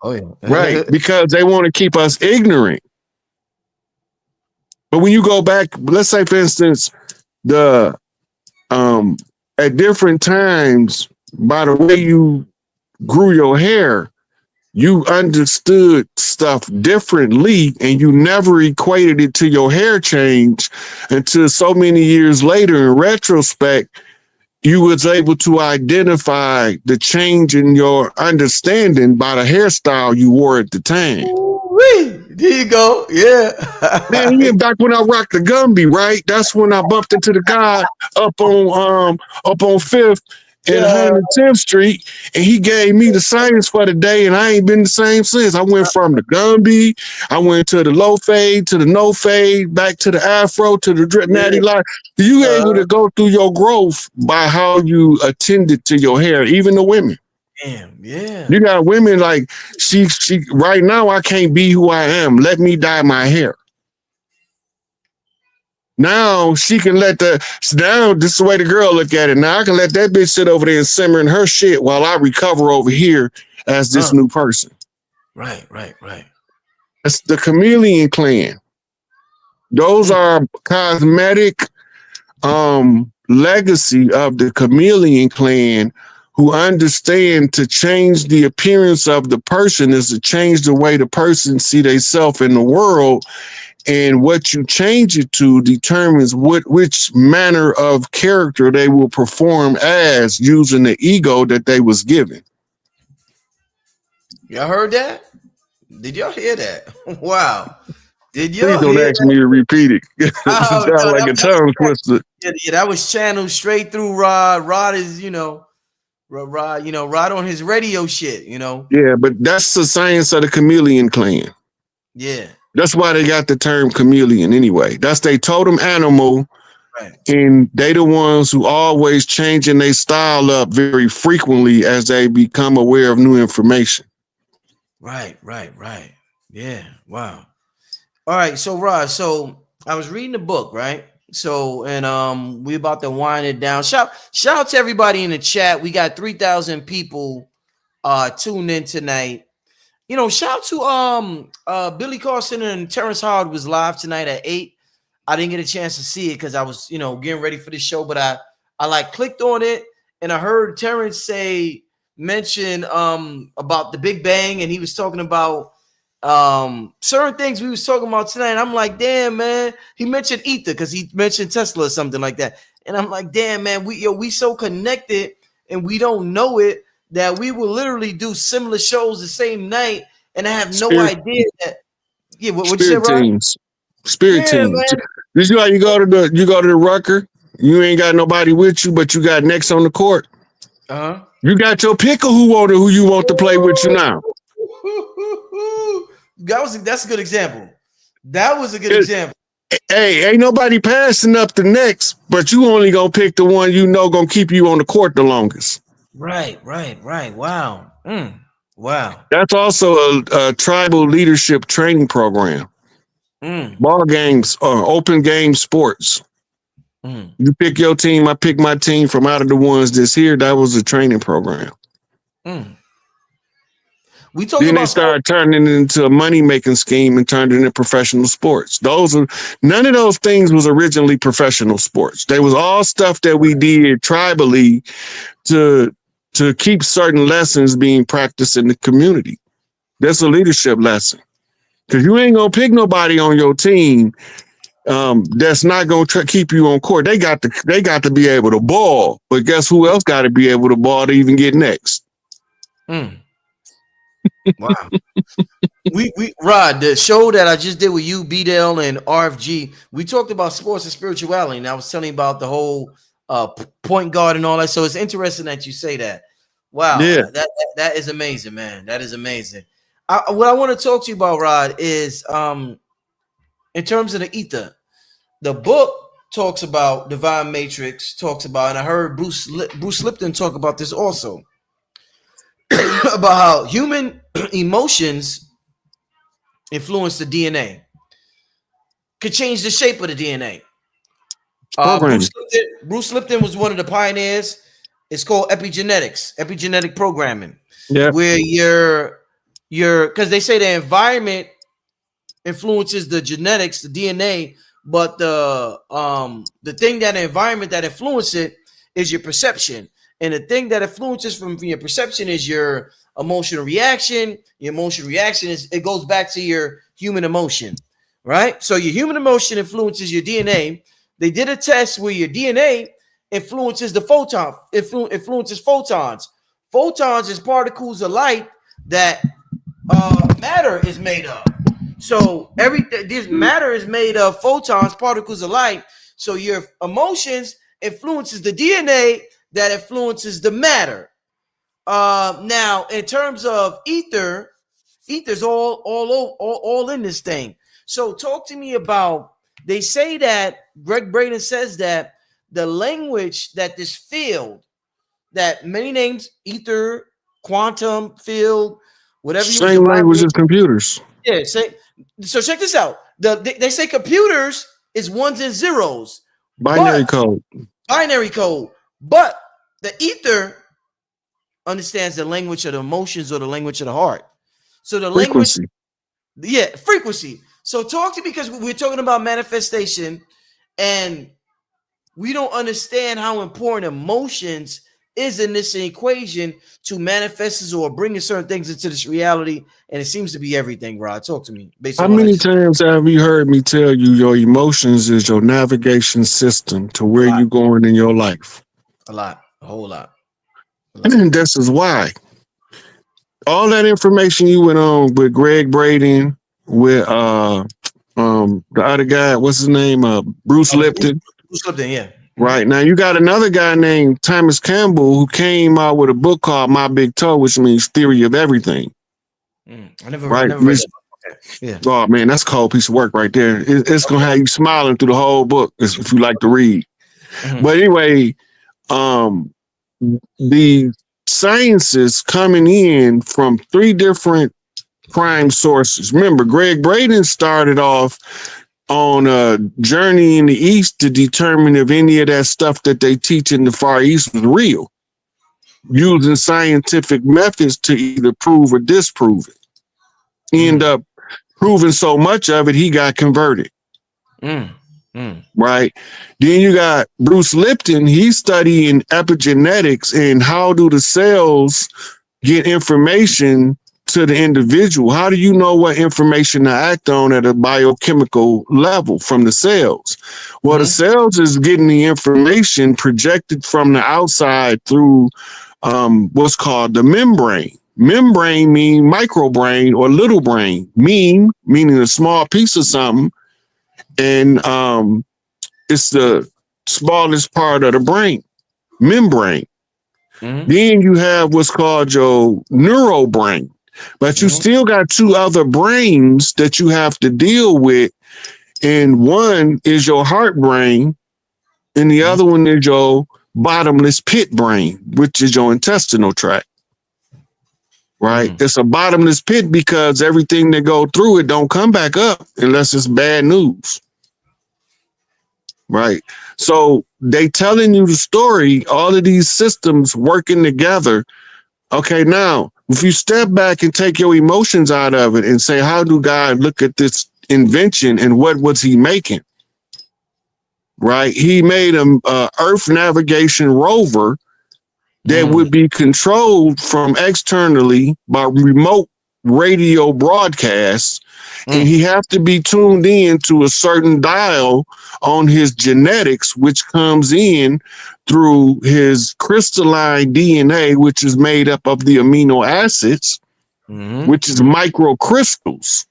A: Oh yeah.
B: Right. Because they want to keep us ignorant. But when you go back, let's say for instance, the at different times, by the way you grew your hair, you understood stuff differently, and you never equated it to your hair change until so many years later. In retrospect, you was able to identify the change in your understanding by the hairstyle you wore at the time.
A: Ooh-wee. There you go. Yeah.
B: Man, yeah, back when I rocked the Gumby, right? That's when I bumped into the guy up on Fifth and 110th Street, and he gave me the science for the day, and I ain't been the same since. I went from the Gumby, I went to the low fade, to the no fade, back to the afro, to the drip natty light. You able to go through your growth by how you attended to your hair, even the women.
A: Damn, yeah.
B: You got women like she right now, I can't be who I am. Let me dye my hair. Now she can now this is the way the girl look at it. Now I can let that bitch sit over there and simmer in her shit while I recover over here as this new person.
A: Right.
B: That's the chameleon clan. Those are cosmetic legacy of the chameleon clan, who understand to change the appearance of the person is to change the way the person see themselves in the world. And what you change it to determines which manner of character they will perform as, using the ego that they was given.
A: Y'all heard that? Did y'all hear that? Wow. Did y'all
B: Please don't
A: hear
B: ask
A: that?
B: me to repeat it. It
A: Oh,
B: sounds like a tongue twister.
A: Yeah, that was channeled straight through Rod. Rod is, Rod on his radio shit,
B: Yeah, but that's the science of the chameleon clan.
A: Yeah.
B: That's why they got the term chameleon anyway. That's their totem animal.
A: Right.
B: And they the ones who always changing their style up very frequently as they become aware of new information.
A: Right. Yeah. Wow. All right. So Rod, so I was reading the book, right? So and we about to wind it down. Shout out to everybody in the chat. We got 3,000 people tuned in tonight. Shout out to Billy Carson and Terrence Howard was live tonight at 8. I didn't get a chance to see it because I was, getting ready for the show, but I like clicked on it and I heard Terrence mention about the Big Bang, and he was talking about certain things we was talking about tonight. And I'm like, damn, man. He mentioned ether because he mentioned Tesla or something like that. And I'm like, damn, man, we so connected and we don't know it, that we will literally do similar shows the same night, and I have no idea that. Yeah, what you said, Rod?
B: Spirit teams.
A: Man.
B: This is why you go to the Rucker. You ain't got nobody with you, but you got next on the court. You got your picker who you want to play with you now.
A: That's a good example. That was a good example.
B: Hey, ain't nobody passing up the next, but you only gonna pick the one gonna keep you on the court the longest.
A: Right. Wow. Wow.
B: That's also a tribal leadership training program. Ball games or open game sports. You pick your team, I pick my team. From out of the ones that's here, that was a training program.
A: We talk
B: then
A: about
B: they started turning it into a money-making scheme and turned it into professional sports. None of those things was originally professional sports. They was all stuff that we did tribally to keep certain lessons being practiced in the community. That's a leadership lesson. Because you ain't gonna pick nobody on your team that's not gonna keep you on court. They got to be able to ball, but guess who else got to be able to ball to even get next?
A: Wow. we Rod, the show that I just did with you, B-Dale and RFG, we talked about sports and spirituality, and I was telling you about the whole point guard and all that. So it's interesting that you say that. Wow,
B: yeah.
A: That is amazing, man. That is amazing. What I want to talk to you about, Rod, is in terms of the ether. The book talks about divine matrix, talks about, and I heard Bruce Lipton talk about this also. about how human emotions influence the DNA, could change the shape of the DNA.
B: Programming.
A: Bruce Lipton was one of the pioneers. It's called epigenetic programming,
B: Yeah.
A: where you're because they say the environment influences the genetics, the DNA, but the thing that the environment that influences it is your perception, and the thing that influences from your perception is your emotional reaction. Your emotional reaction is it goes back to your human emotion, right? So your human emotion influences your DNA. They did a test where your DNA influences the influences photons. Photons is particles of light that matter is made of. So this matter is made of photons, particles of light. So your emotions influences the DNA that influences the matter. Now, in terms of ether's all in this thing. So talk to me about. They say that Greg Braden says that the language that this field, that many names, ether, quantum field, whatever you
B: Same
A: define
B: language
A: it.
B: as computers.
A: Yeah, so check this out. They say computers is ones and zeros,
B: Binary
A: but
B: code.
A: binary code. But the ether understands the language of the emotions or the language of the heart. So the language,
B: Frequency.
A: yeah, frequency. So talk to me because we're talking about manifestation, and we don't understand how important emotions is in this equation to manifest or bringing certain things into this reality. And it seems to be everything, Rod. Talk to me based
B: How
A: on what I
B: many
A: just
B: times have you heard me tell you your emotions is your navigation system to
A: a
B: where
A: lot,
B: you going in your life?
A: a whole lot, a lot.
B: And this is why. All that information you went on with Greg Braden, with the other guy, what's his name? Bruce Lipton.
A: Bruce Lipton, yeah.
B: Right. Now you got another guy named Thomas Campbell who came out with a book called My Big Toe, which means theory of everything.
A: I never
B: Right.
A: read that. Okay. Yeah.
B: Oh man, that's a cold piece of work right there. It's gonna have you smiling through the whole book if you like to read. But anyway, um, the sciences coming in from three different prime sources. Remember, Greg Braden started off on a journey in the East to determine if any of that stuff that they teach in the Far East was real, using scientific methods to either prove or disprove it. He ended up proving so much of it, he got converted. Right. Then you got Bruce Lipton. He's studying epigenetics and how do the cells get information to the individual. How do you know what information to act on at a biochemical level from the cells? Well, the cells is getting the information projected from the outside through what's called the membrane. Membrane mean microbrain or little brain. Meaning a small piece of something. And it's the smallest part of the brain, membrane. Then you have what's called your neurobrain, but you still got two other brains that you have to deal with. And one is your heart brain, and the other one is your bottomless pit brain, which is your intestinal tract. Right? It's a bottomless pit because everything that go through it don't come back up unless it's bad news. Right. So they telling you the story, all of these systems working together. Okay, now if you step back and take your emotions out of it and say, how do God look at this invention and what was he making? Right. He made a Earth navigation rover that would be controlled from externally by remote radio broadcasts. And he have to be tuned in to a certain dial on his genetics, which comes in through his crystalline DNA, which is made up of the amino acids, which is microcrystals.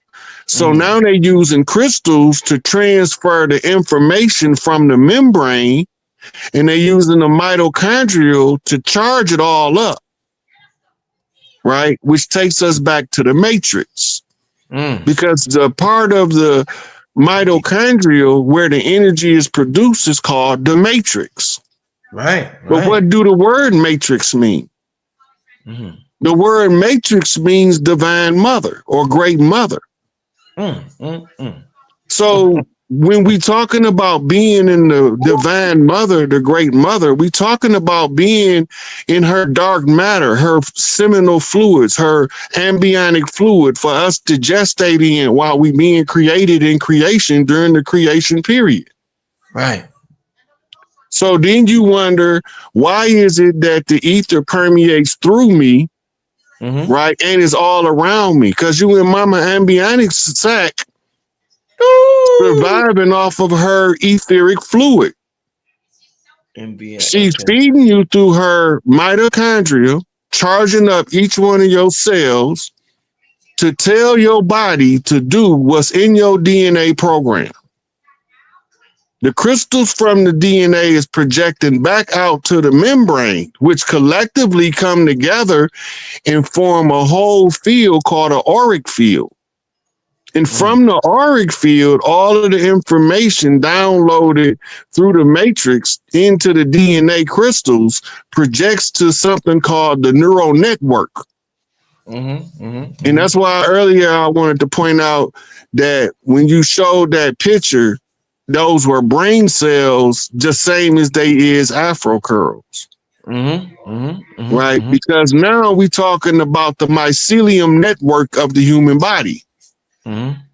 B: So now they're using crystals to transfer the information from the membrane, and they're using the mitochondrial to charge it all up, right? Which takes us back to the matrix. Because the part of the mitochondrial where the energy is produced is called the matrix.
A: Right.
B: But what do the word matrix mean? The word matrix means divine mother or great mother. So when we talking about being in the divine mother, the great mother, we talking about being in her dark matter, her seminal fluids, her embryonic fluid for us to gestate in while we being created in creation during the creation period.
A: Right.
B: So then you wonder, why is it that the ether permeates through me, right, and is all around me? Because you in mama embryonic sac surviving off of her etheric fluid. She's feeding you through her mitochondria, charging up each one of your cells to tell your body to do what's in your DNA program. The crystals from the DNA is projecting back out to the membrane, which collectively come together and form a whole field called an auric field. And from the auric field, all of the information downloaded through the matrix into the DNA crystals projects to something called the neural network. And that's why earlier I wanted to point out that when you showed that picture, those were brain cells, just same as they is afro curls. Right? Because now we're talking about the mycelium network of the human body.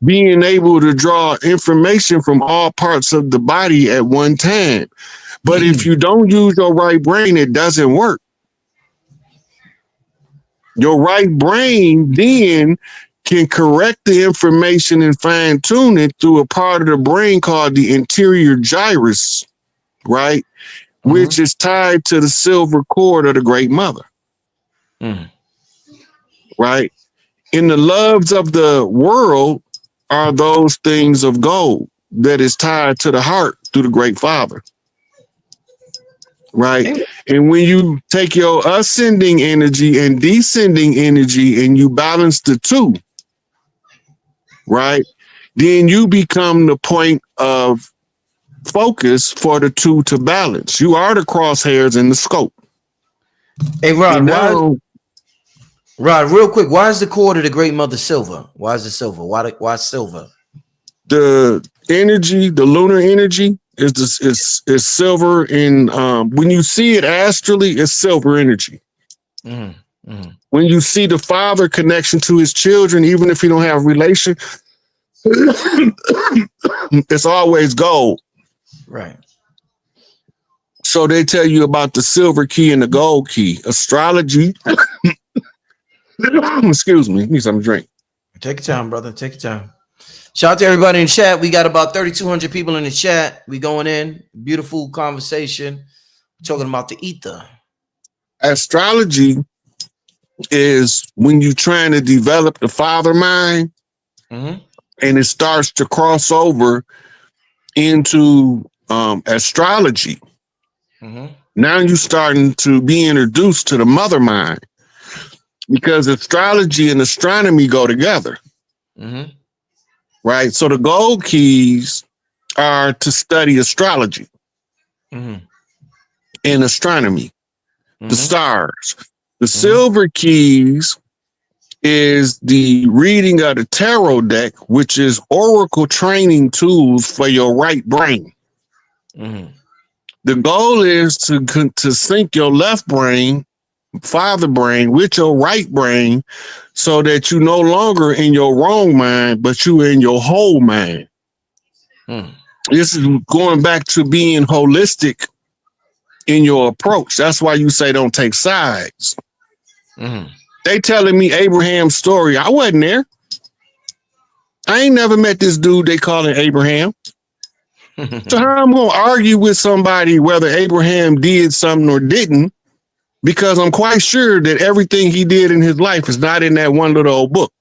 B: Being able to draw information from all parts of the body at one time. But if you don't use your right brain, it doesn't work. Your right brain then can correct the information and fine tune it through a part of the brain called the anterior gyrus, right? Which is tied to the silver cord of the great mother. Right? In the loves of the world are those things of gold that is tied to the heart through the great father. Right. And when you take your ascending energy and descending energy and you balance the two, right, then you become the point of focus for the two to balance. You are the crosshairs in the scope.
A: Hey, Rod, Rod, real quick, why is the cord of the great mother silver? Why is it silver? Why silver?
B: The energy, the lunar energy, is silver, and when you see it astrally, it's silver energy. When you see the father connection to his children, even if he don't have relation, it's always gold.
A: Right.
B: So they tell you about the silver key and the gold key. Astrology. Excuse me, need some drink.
A: Take your time, brother. Take your time. Shout out to everybody in chat. We got about 3,200 people in the chat. We going in. Beautiful conversation. Talking about the ether.
B: Astrology is when you're trying to develop the father mind, and it starts to cross over into astrology. Now you're starting to be introduced to the mother mind, because astrology and astronomy go together. Right? So the gold keys are to study astrology and astronomy, the stars. The silver keys is the reading of the tarot deck, which is oracle training tools for your right brain. The goal is to sync your left brain, father brain, with your right brain, so that you're no longer in your wrong mind, but you in your whole mind. This is going back to being holistic in your approach. That's why you say don't take sides. They telling me Abraham's story. I wasn't there. I ain't never met this dude they calling Abraham. So how I'm going to argue with somebody whether Abraham did something or didn't, because I'm quite sure that everything he did in his life is not in that one little old book.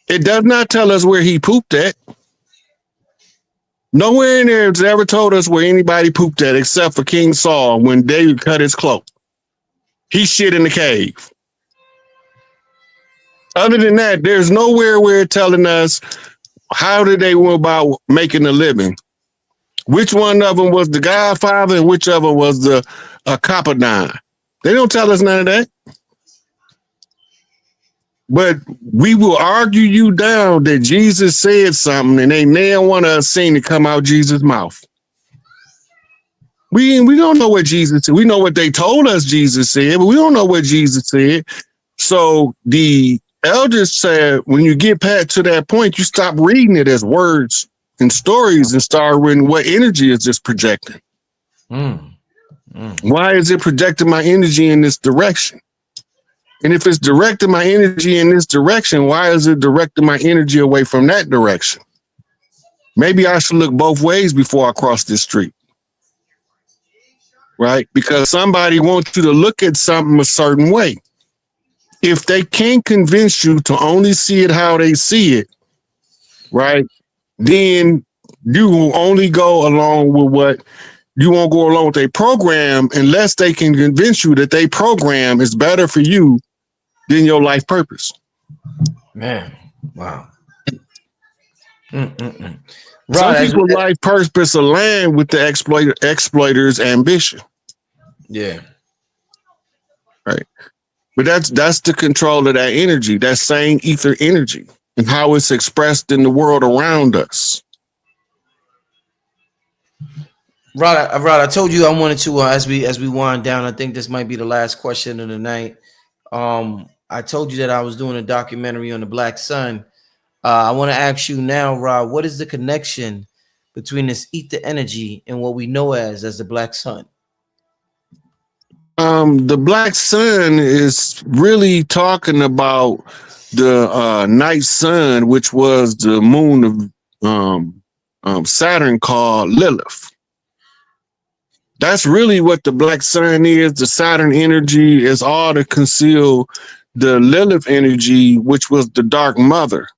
B: It does not tell us where he pooped at. Nowhere in there has ever told us where anybody pooped at, except for King Saul when David cut his cloak. He shit in the cave. Other than that, there's nowhere where it's telling us how did they go about making a living. Which one of them was the Godfather and which of them was the Capadon. They don't tell us none of that. But we will argue you down that Jesus said something and ain't never one of us seen it come out Jesus' mouth. We don't know what Jesus said. We know what they told us Jesus said, but we don't know what Jesus said. So the elders said, when you get past to that point, you stop reading it as words and stories and start reading what energy is this projecting. Why is it projecting my energy in this direction? And if it's directing my energy in this direction, why is it directing my energy away from that direction? Maybe I should look both ways before I cross this street. Right? Because somebody wants you to look at something a certain way. If they can't convince you to only see it how they see it, right, then you will only go along with what you won't go along with their program unless they can convince you that their program is better for you than your life purpose.
A: Man, wow.
B: Some people's life purpose align with the exploiter's ambition.
A: Yeah.
B: Right. But that's the control of that energy, that same ether energy, and how it's expressed in the world around us.
A: Rod, I told you I wanted to as we wind down. I think this might be the last question of the night. I told you that I was doing a documentary on the Black Sun. I want to ask you now, Rod, what is the connection between this ether energy and what we know as the Black Sun?
B: The Black Sun is really talking about the night sun, which was the moon of Saturn called Lilith. That's really what the Black Sun is. The Saturn energy is all to conceal the Lilith energy, which was the Dark Mother.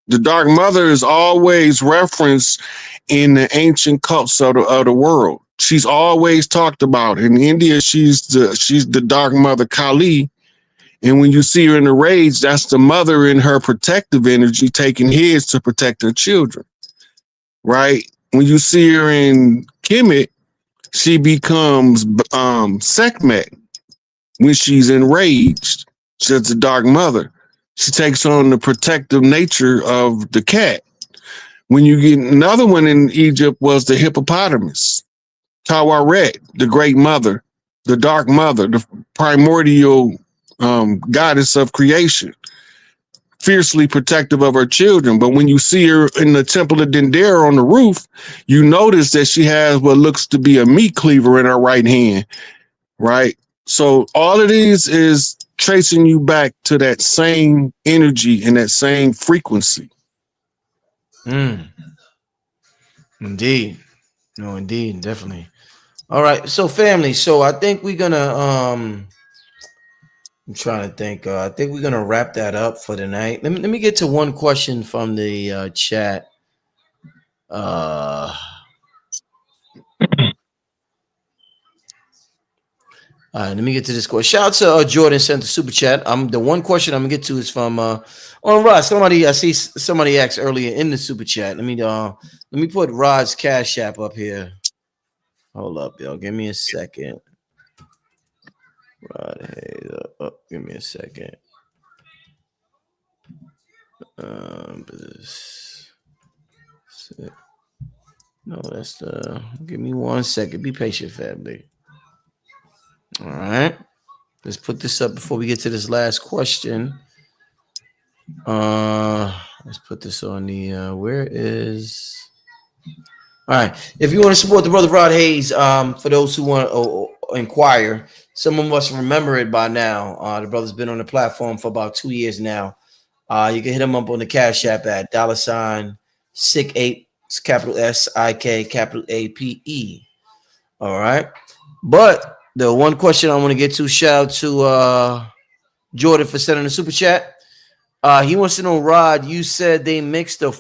B: The Dark Mother is always referenced in the ancient cults of the world. She's always talked about. In India, she's the Dark Mother Kali. And when you see her in the rage, that's the mother in her protective energy taking heads to protect her children. Right? When you see her in Kemet, she becomes Sekhmet when she's enraged. She's the Dark Mother. She takes on the protective nature of the cat. When you get another one in Egypt was the hippopotamus, Tawaret, the Great Mother, the Dark Mother, the primordial goddess of creation, fiercely protective of her children. But when you see her in the Temple of Dendera on the roof, you notice that she has what looks to be a meat cleaver in her right hand, right? So all of these is tracing you back to that same energy and that same frequency.
A: Indeed. No, indeed, definitely. All right, so family, so I think we're gonna I'm trying to think. I think we're gonna wrap that up for tonight. Let me get to one question from the chat. Let me get to this question. Shout out to Jordan sent the super chat. The one question I'm gonna get to is from Rod. I see somebody asked earlier in the super chat. Let me put Rod's Cash App up here. Hold up, yo. Give me a second. Rod Hayes. Give me a second. No, that's the. Give me 1 second. Be patient, family. All right. Let's put this up before we get to this last question. Let's put this on the. Where is? All right. If you want to support the brother Rod Hayes, for those who want to inquire, some of us remember it by now. The brother's been on the platform for about 2 years now. You can hit him up on the Cash App at $SIK8, capital SIK, capital APE. All right. But the one question I want to get to, shout out to Jordan for sending a super chat. He wants to know, Rod, you said they mixed the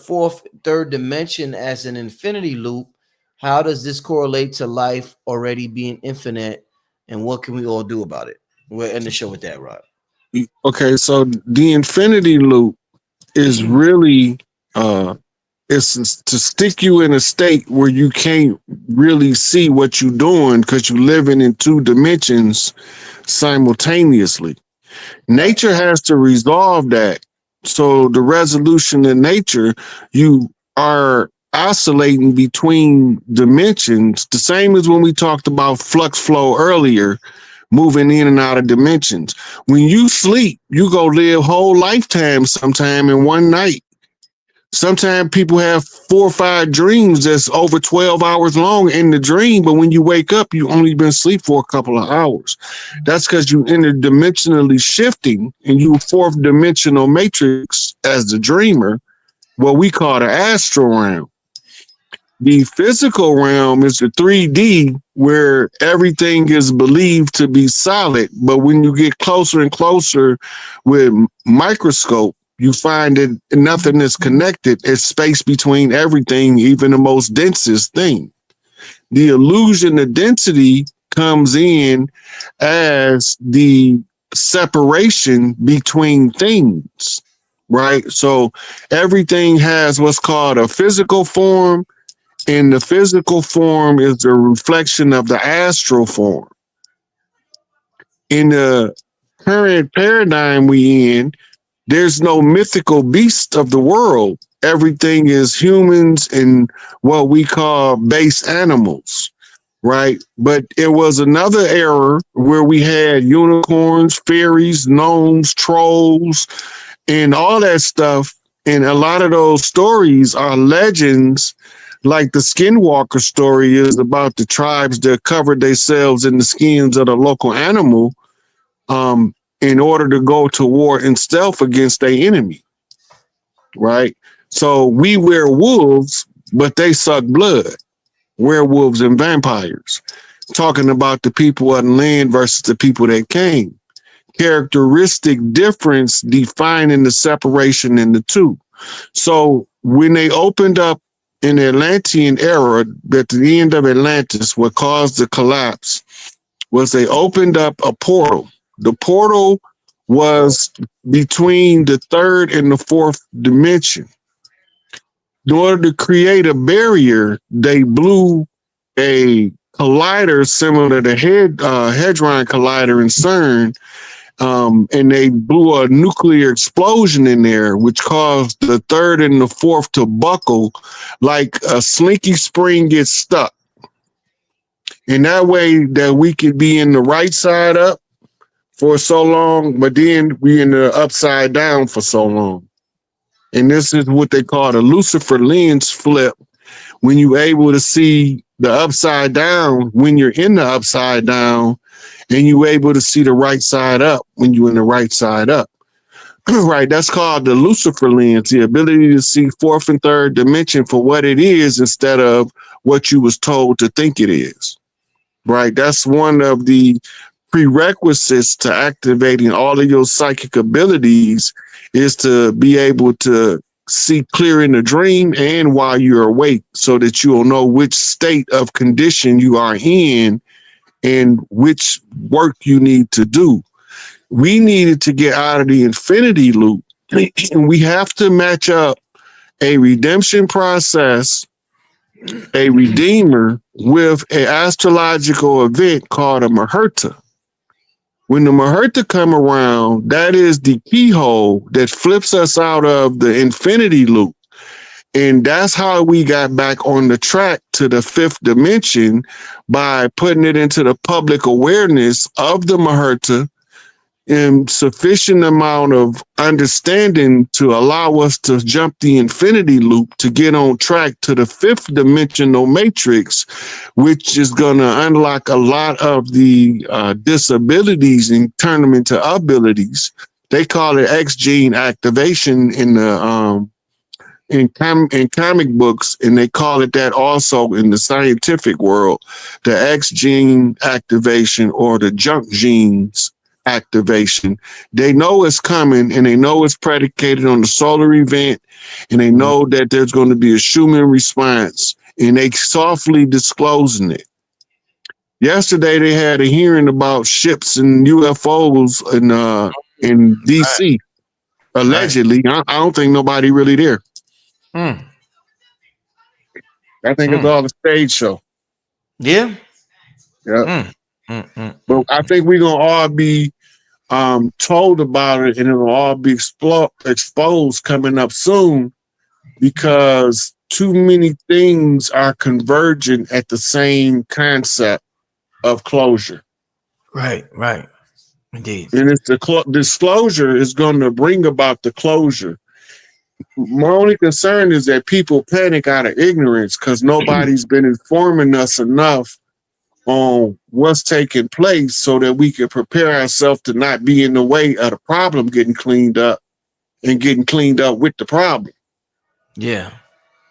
A: third dimension as an infinity loop. How does this correlate to life already being infinite? And what can we all do about it? We'll end the show with that, Rod.
B: Okay, so the infinity loop is really it's to stick you in a state where you can't really see what you're doing because you're living in two dimensions simultaneously. Nature has to resolve that. So the resolution in nature, you are oscillating between dimensions, the same as when we talked about flux flow earlier, moving in and out of dimensions. When you sleep, you go live whole lifetimes sometime in one night. Sometimes people have 4 or 5 dreams that's over 12 hours long in the dream, but when you wake up, you only been asleep for a couple of hours. That's because you interdimensionally shifting and you fourth dimensional matrix as the dreamer, what we call the astral realm. The physical realm is the 3D where everything is believed to be solid. But when you get closer and closer with microscope, you find that nothing is connected. It's space between everything, even the most densest thing. The illusion of density comes in as the separation between things, right? So everything has what's called a physical form, and the physical form is a reflection of the astral form. In the current paradigm we in, there's no mythical beast of the world. Everything is humans and what we call base animals, right? But it was another era where we had unicorns, fairies, gnomes, trolls, and all that stuff. And a lot of those stories are legends, like the Skinwalker story is about the tribes that covered themselves in the skins of the local animal in order to go to war in stealth against their enemy, right? So we wear wolves, but they suck blood, werewolves and vampires. Talking about the people of the land versus the people that came. Characteristic difference defining the separation in the two. So when they opened up in the Atlantean era, at the end of Atlantis, what caused the collapse was they opened up a portal. The portal was between the third and the fourth dimension. In order to create a barrier, they blew a collider similar to the Hadron Collider in CERN, and they blew a nuclear explosion in there, which caused the third and the fourth to buckle like a slinky spring gets stuck. And that way that we could be in the right side up for so long, but then we in the upside down for so long. And this is what they call the Lucifer lens flip, when you're able to see the upside down when you're in the upside down, and you're able to see the right side up when you're in the right side up. Right, that's called the Lucifer lens, the ability to see fourth and third dimension for what it is instead of what you was told to think it is. Right, that's one of the prerequisites to activating all of your psychic abilities, is to be able to see clear in the dream and while you're awake, so that you'll know which state of condition you are in and which work you need to do. We needed to get out of the infinity loop, and we have to match up a redemption process, a redeemer, with an astrological event called a Muhurta. When the Muhurta come around, that is the keyhole that flips us out of the infinity loop. And that's how we got back on the track to the fifth dimension, by putting it into the public awareness of the Muhurta in sufficient amount of understanding to allow us to jump the infinity loop to get on track to the fifth dimensional matrix, which is going to unlock a lot of the disabilities and turn them into abilities. They call it X gene activation in the in comic books, and they call it that also in the scientific world, the X gene activation or the junk genes activation. They know it's coming, and they know it's predicated on the solar event, and they know that there's going to be a Schumann response, and they softly disclosing it. Yesterday, they had a hearing about ships and UFOs in DC, allegedly. I don't think nobody really there. I think it's all a stage show.
A: Yeah.
B: Yeah. But I think we're going to all be told about it, and it'll all be exposed coming up soon because too many things are converging at the same concept of closure.
A: Right, right. Indeed.
B: And it's the disclosure is going to bring about the closure. My only concern is that people panic out of ignorance because nobody's been informing us enough on what's taking place so that we can prepare ourselves to not be in the way of the problem getting cleaned up and getting cleaned up with the problem.
A: Yeah.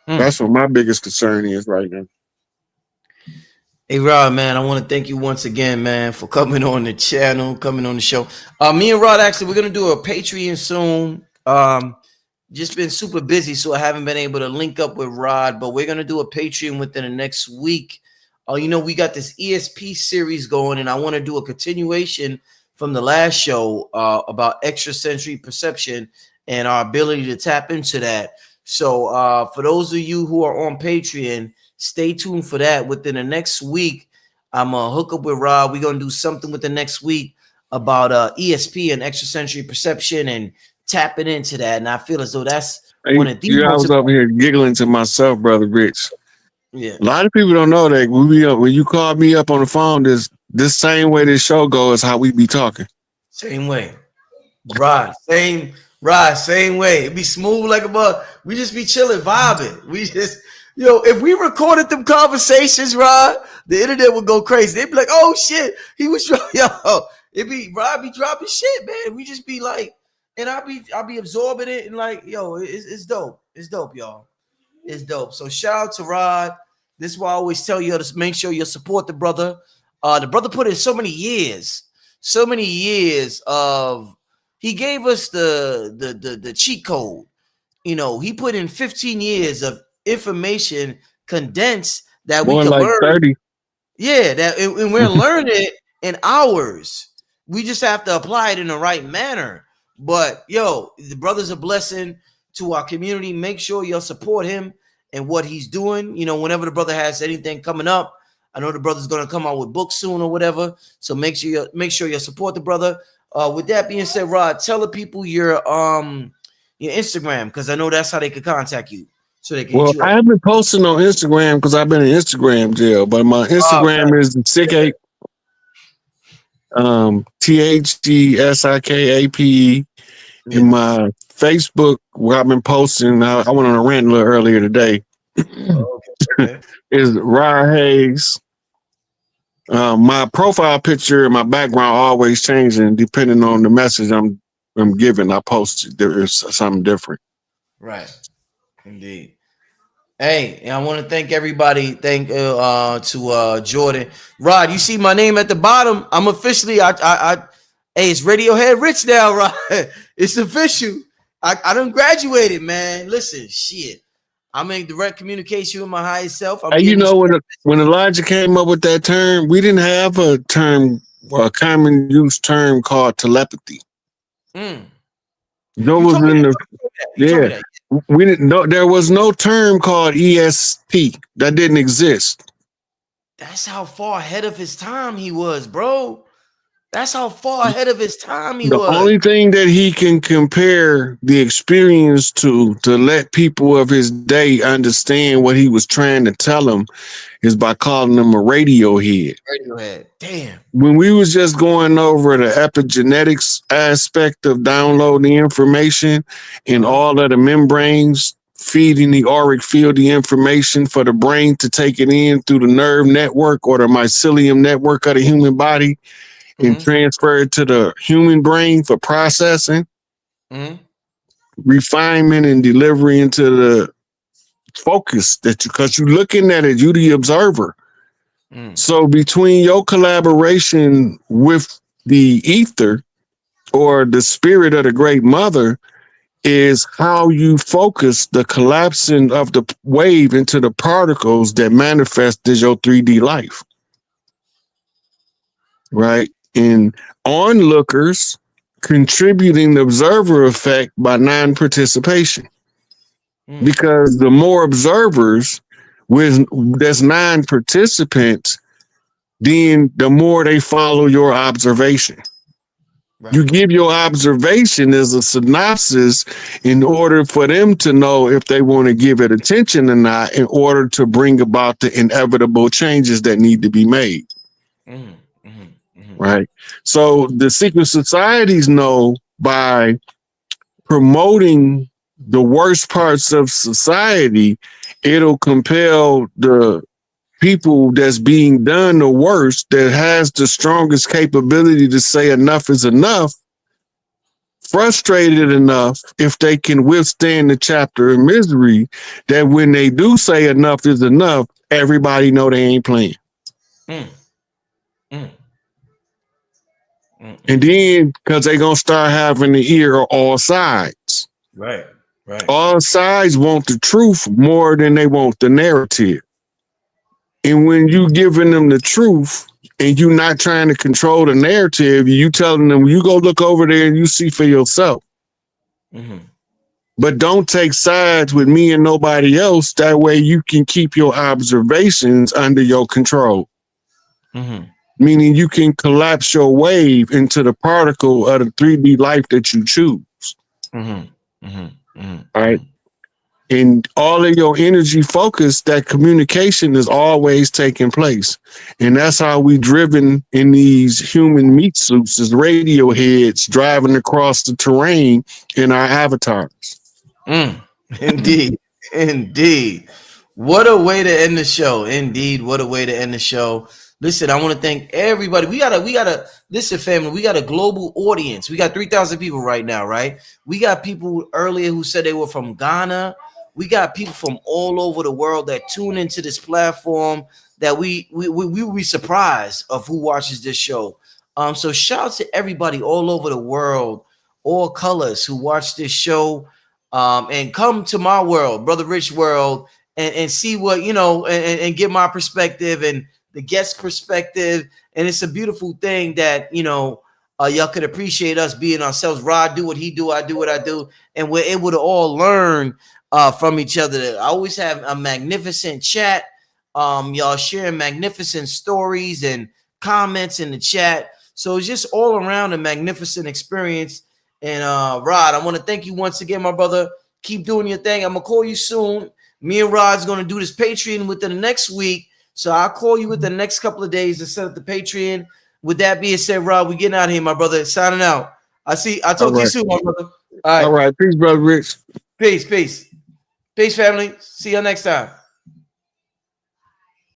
B: That's what my biggest concern is right now.
A: Hey Rod, man, I want to thank you once again, man, for coming on the channel, coming on the show. Me and Rod, actually, we're gonna do a Patreon soon. Just been super busy, so I haven't been able to link up with Rod, but we're gonna do a Patreon within the next week. We got this ESP series going, and I want to do a continuation from the last show about extrasensory perception and our ability to tap into that. So for those of you who are on Patreon, stay tuned for that. Within the next week, I'm gonna hook up with Rob. We're gonna do something with the next week about ESP and extrasensory perception and tapping into that. And I feel as though that's one of the
B: I was over here giggling to myself, Brother Rich.
A: Yeah.
B: A lot of people don't know that when you call me up on the phone, this same way this show goes, how we be talking.
A: Same way. Same way. It be smooth like a bug. We just be chilling, vibing. We just, if we recorded them conversations, Rod, the internet would go crazy. They'd be like, oh shit, he was it'd be Rod be dropping shit, man. We just be like, and I'll be absorbing it and like, it's dope. It's dope, y'all. It's dope. So shout out to Rod. This is why I always tell you to make sure you support the brother. The brother put in so many years of, he gave us the cheat code. He put in 15 years of information condensed that we can
B: like
A: learn.
B: 30.
A: Yeah, and we're learning it in hours. We just have to apply it in the right manner. But the brother's a blessing to our community. Make sure you'll support him and what he's doing. Whenever the brother has anything coming up, I know the brother's gonna come out with books soon or whatever. So make sure you support the brother. With that being said, Rod, tell the people your Instagram, because I know that's how they could contact you. So they can hit you up.
B: I haven't posted on Instagram because I've been in Instagram jail, but my Instagram is Sick8. THGSIKAPE. In my Facebook, where I've been posting, I went on a rant a little earlier today. Okay. Is Rod Hayes. My profile picture and my background always changing depending on the message I'm giving. I post there's something different.
A: Right. Indeed. Hey, and I want to thank everybody. Thank to Jordan. Rod, you see my name at the bottom. I'm officially hey, it's Radiohead Rich now, Rod. It's official. I done graduated, man. Listen, shit. I'm in direct communication with my higher self.
B: When Elijah came up with that term, we didn't have a common use term called telepathy. There was we didn't know there was no term called ESP. That didn't exist.
A: That's how far ahead of his time he was, bro. That's how far ahead of his time he was.
B: The only thing that he can compare the experience to let people of his day understand what he was trying to tell them is by calling them a Radiohead.
A: Radiohead. Damn.
B: When we was just going over the epigenetics aspect of downloading information and all of the membranes feeding the auric field the information for the brain to take it in through the nerve network or the mycelium network of the human body, and transfer it to the human brain for processing, refinement, and delivery into the focus because you're looking at it, you the observer. So between your collaboration with the ether or the spirit of the great mother is how you focus the collapsing of the wave into the particles that manifest as your 3D life. Right? And onlookers contributing the observer effect by non-participation. Because the more observers there's non-participants, then the more they follow your observation. You give your observation as a synopsis in order for them to know if they want to give it attention or not, in order to bring about the inevitable changes that need to be made. Right. So the secret societies know by promoting the worst parts of society, it'll compel the people that's being done the worst, that has the strongest capability to say enough is enough, frustrated enough if they can withstand the chapter of misery, that when they do say enough is enough, everybody know they ain't playing. And then because they're gonna start having the ear of all sides.
A: Right.
B: All sides want the truth more than they want the narrative. And when you giving them the truth and you not trying to control the narrative, you telling them, you go look over there and you see for yourself. But don't take sides with me and nobody else. That way you can keep your observations under your control. Meaning you can collapse your wave into the particle of the 3D life that you choose. All right. And all of your energy focus, that communication is always taking place. And that's how we driven in these human meat suits as radio heads driving across the terrain in our avatars.
A: Indeed. What a way to end the show. Indeed, what a way to end the show. Listen, I want to thank everybody. We gotta listen, family. We got a global audience. We got 3,000 people right now, right? We got people earlier who said they were from Ghana. We got people from all over the world that tune into this platform that we will be surprised of who watches this show. So shout out to everybody all over the world, all colors, who watch this show, and come to my world, Brother Rich world, and see what, and get my perspective and the guest perspective. And it's a beautiful thing that, y'all could appreciate us being ourselves. Rod do what he do, I do what I do, and we're able to all learn from each other. I always have a magnificent chat. Y'all sharing magnificent stories and comments in the chat. So it's just all around a magnificent experience. And Rod, I want to thank you once again, my brother. Keep doing your thing. I'm gonna call you soon. Me and Rod's gonna do this Patreon within the next week. So I'll call you within the next couple of days to set up the Patreon. With that being said, Rod, we getting out of here, my brother. Signing out. I'll talk to you soon, my brother.
B: All right. Peace, brother Rich.
A: Peace, family. See you next time.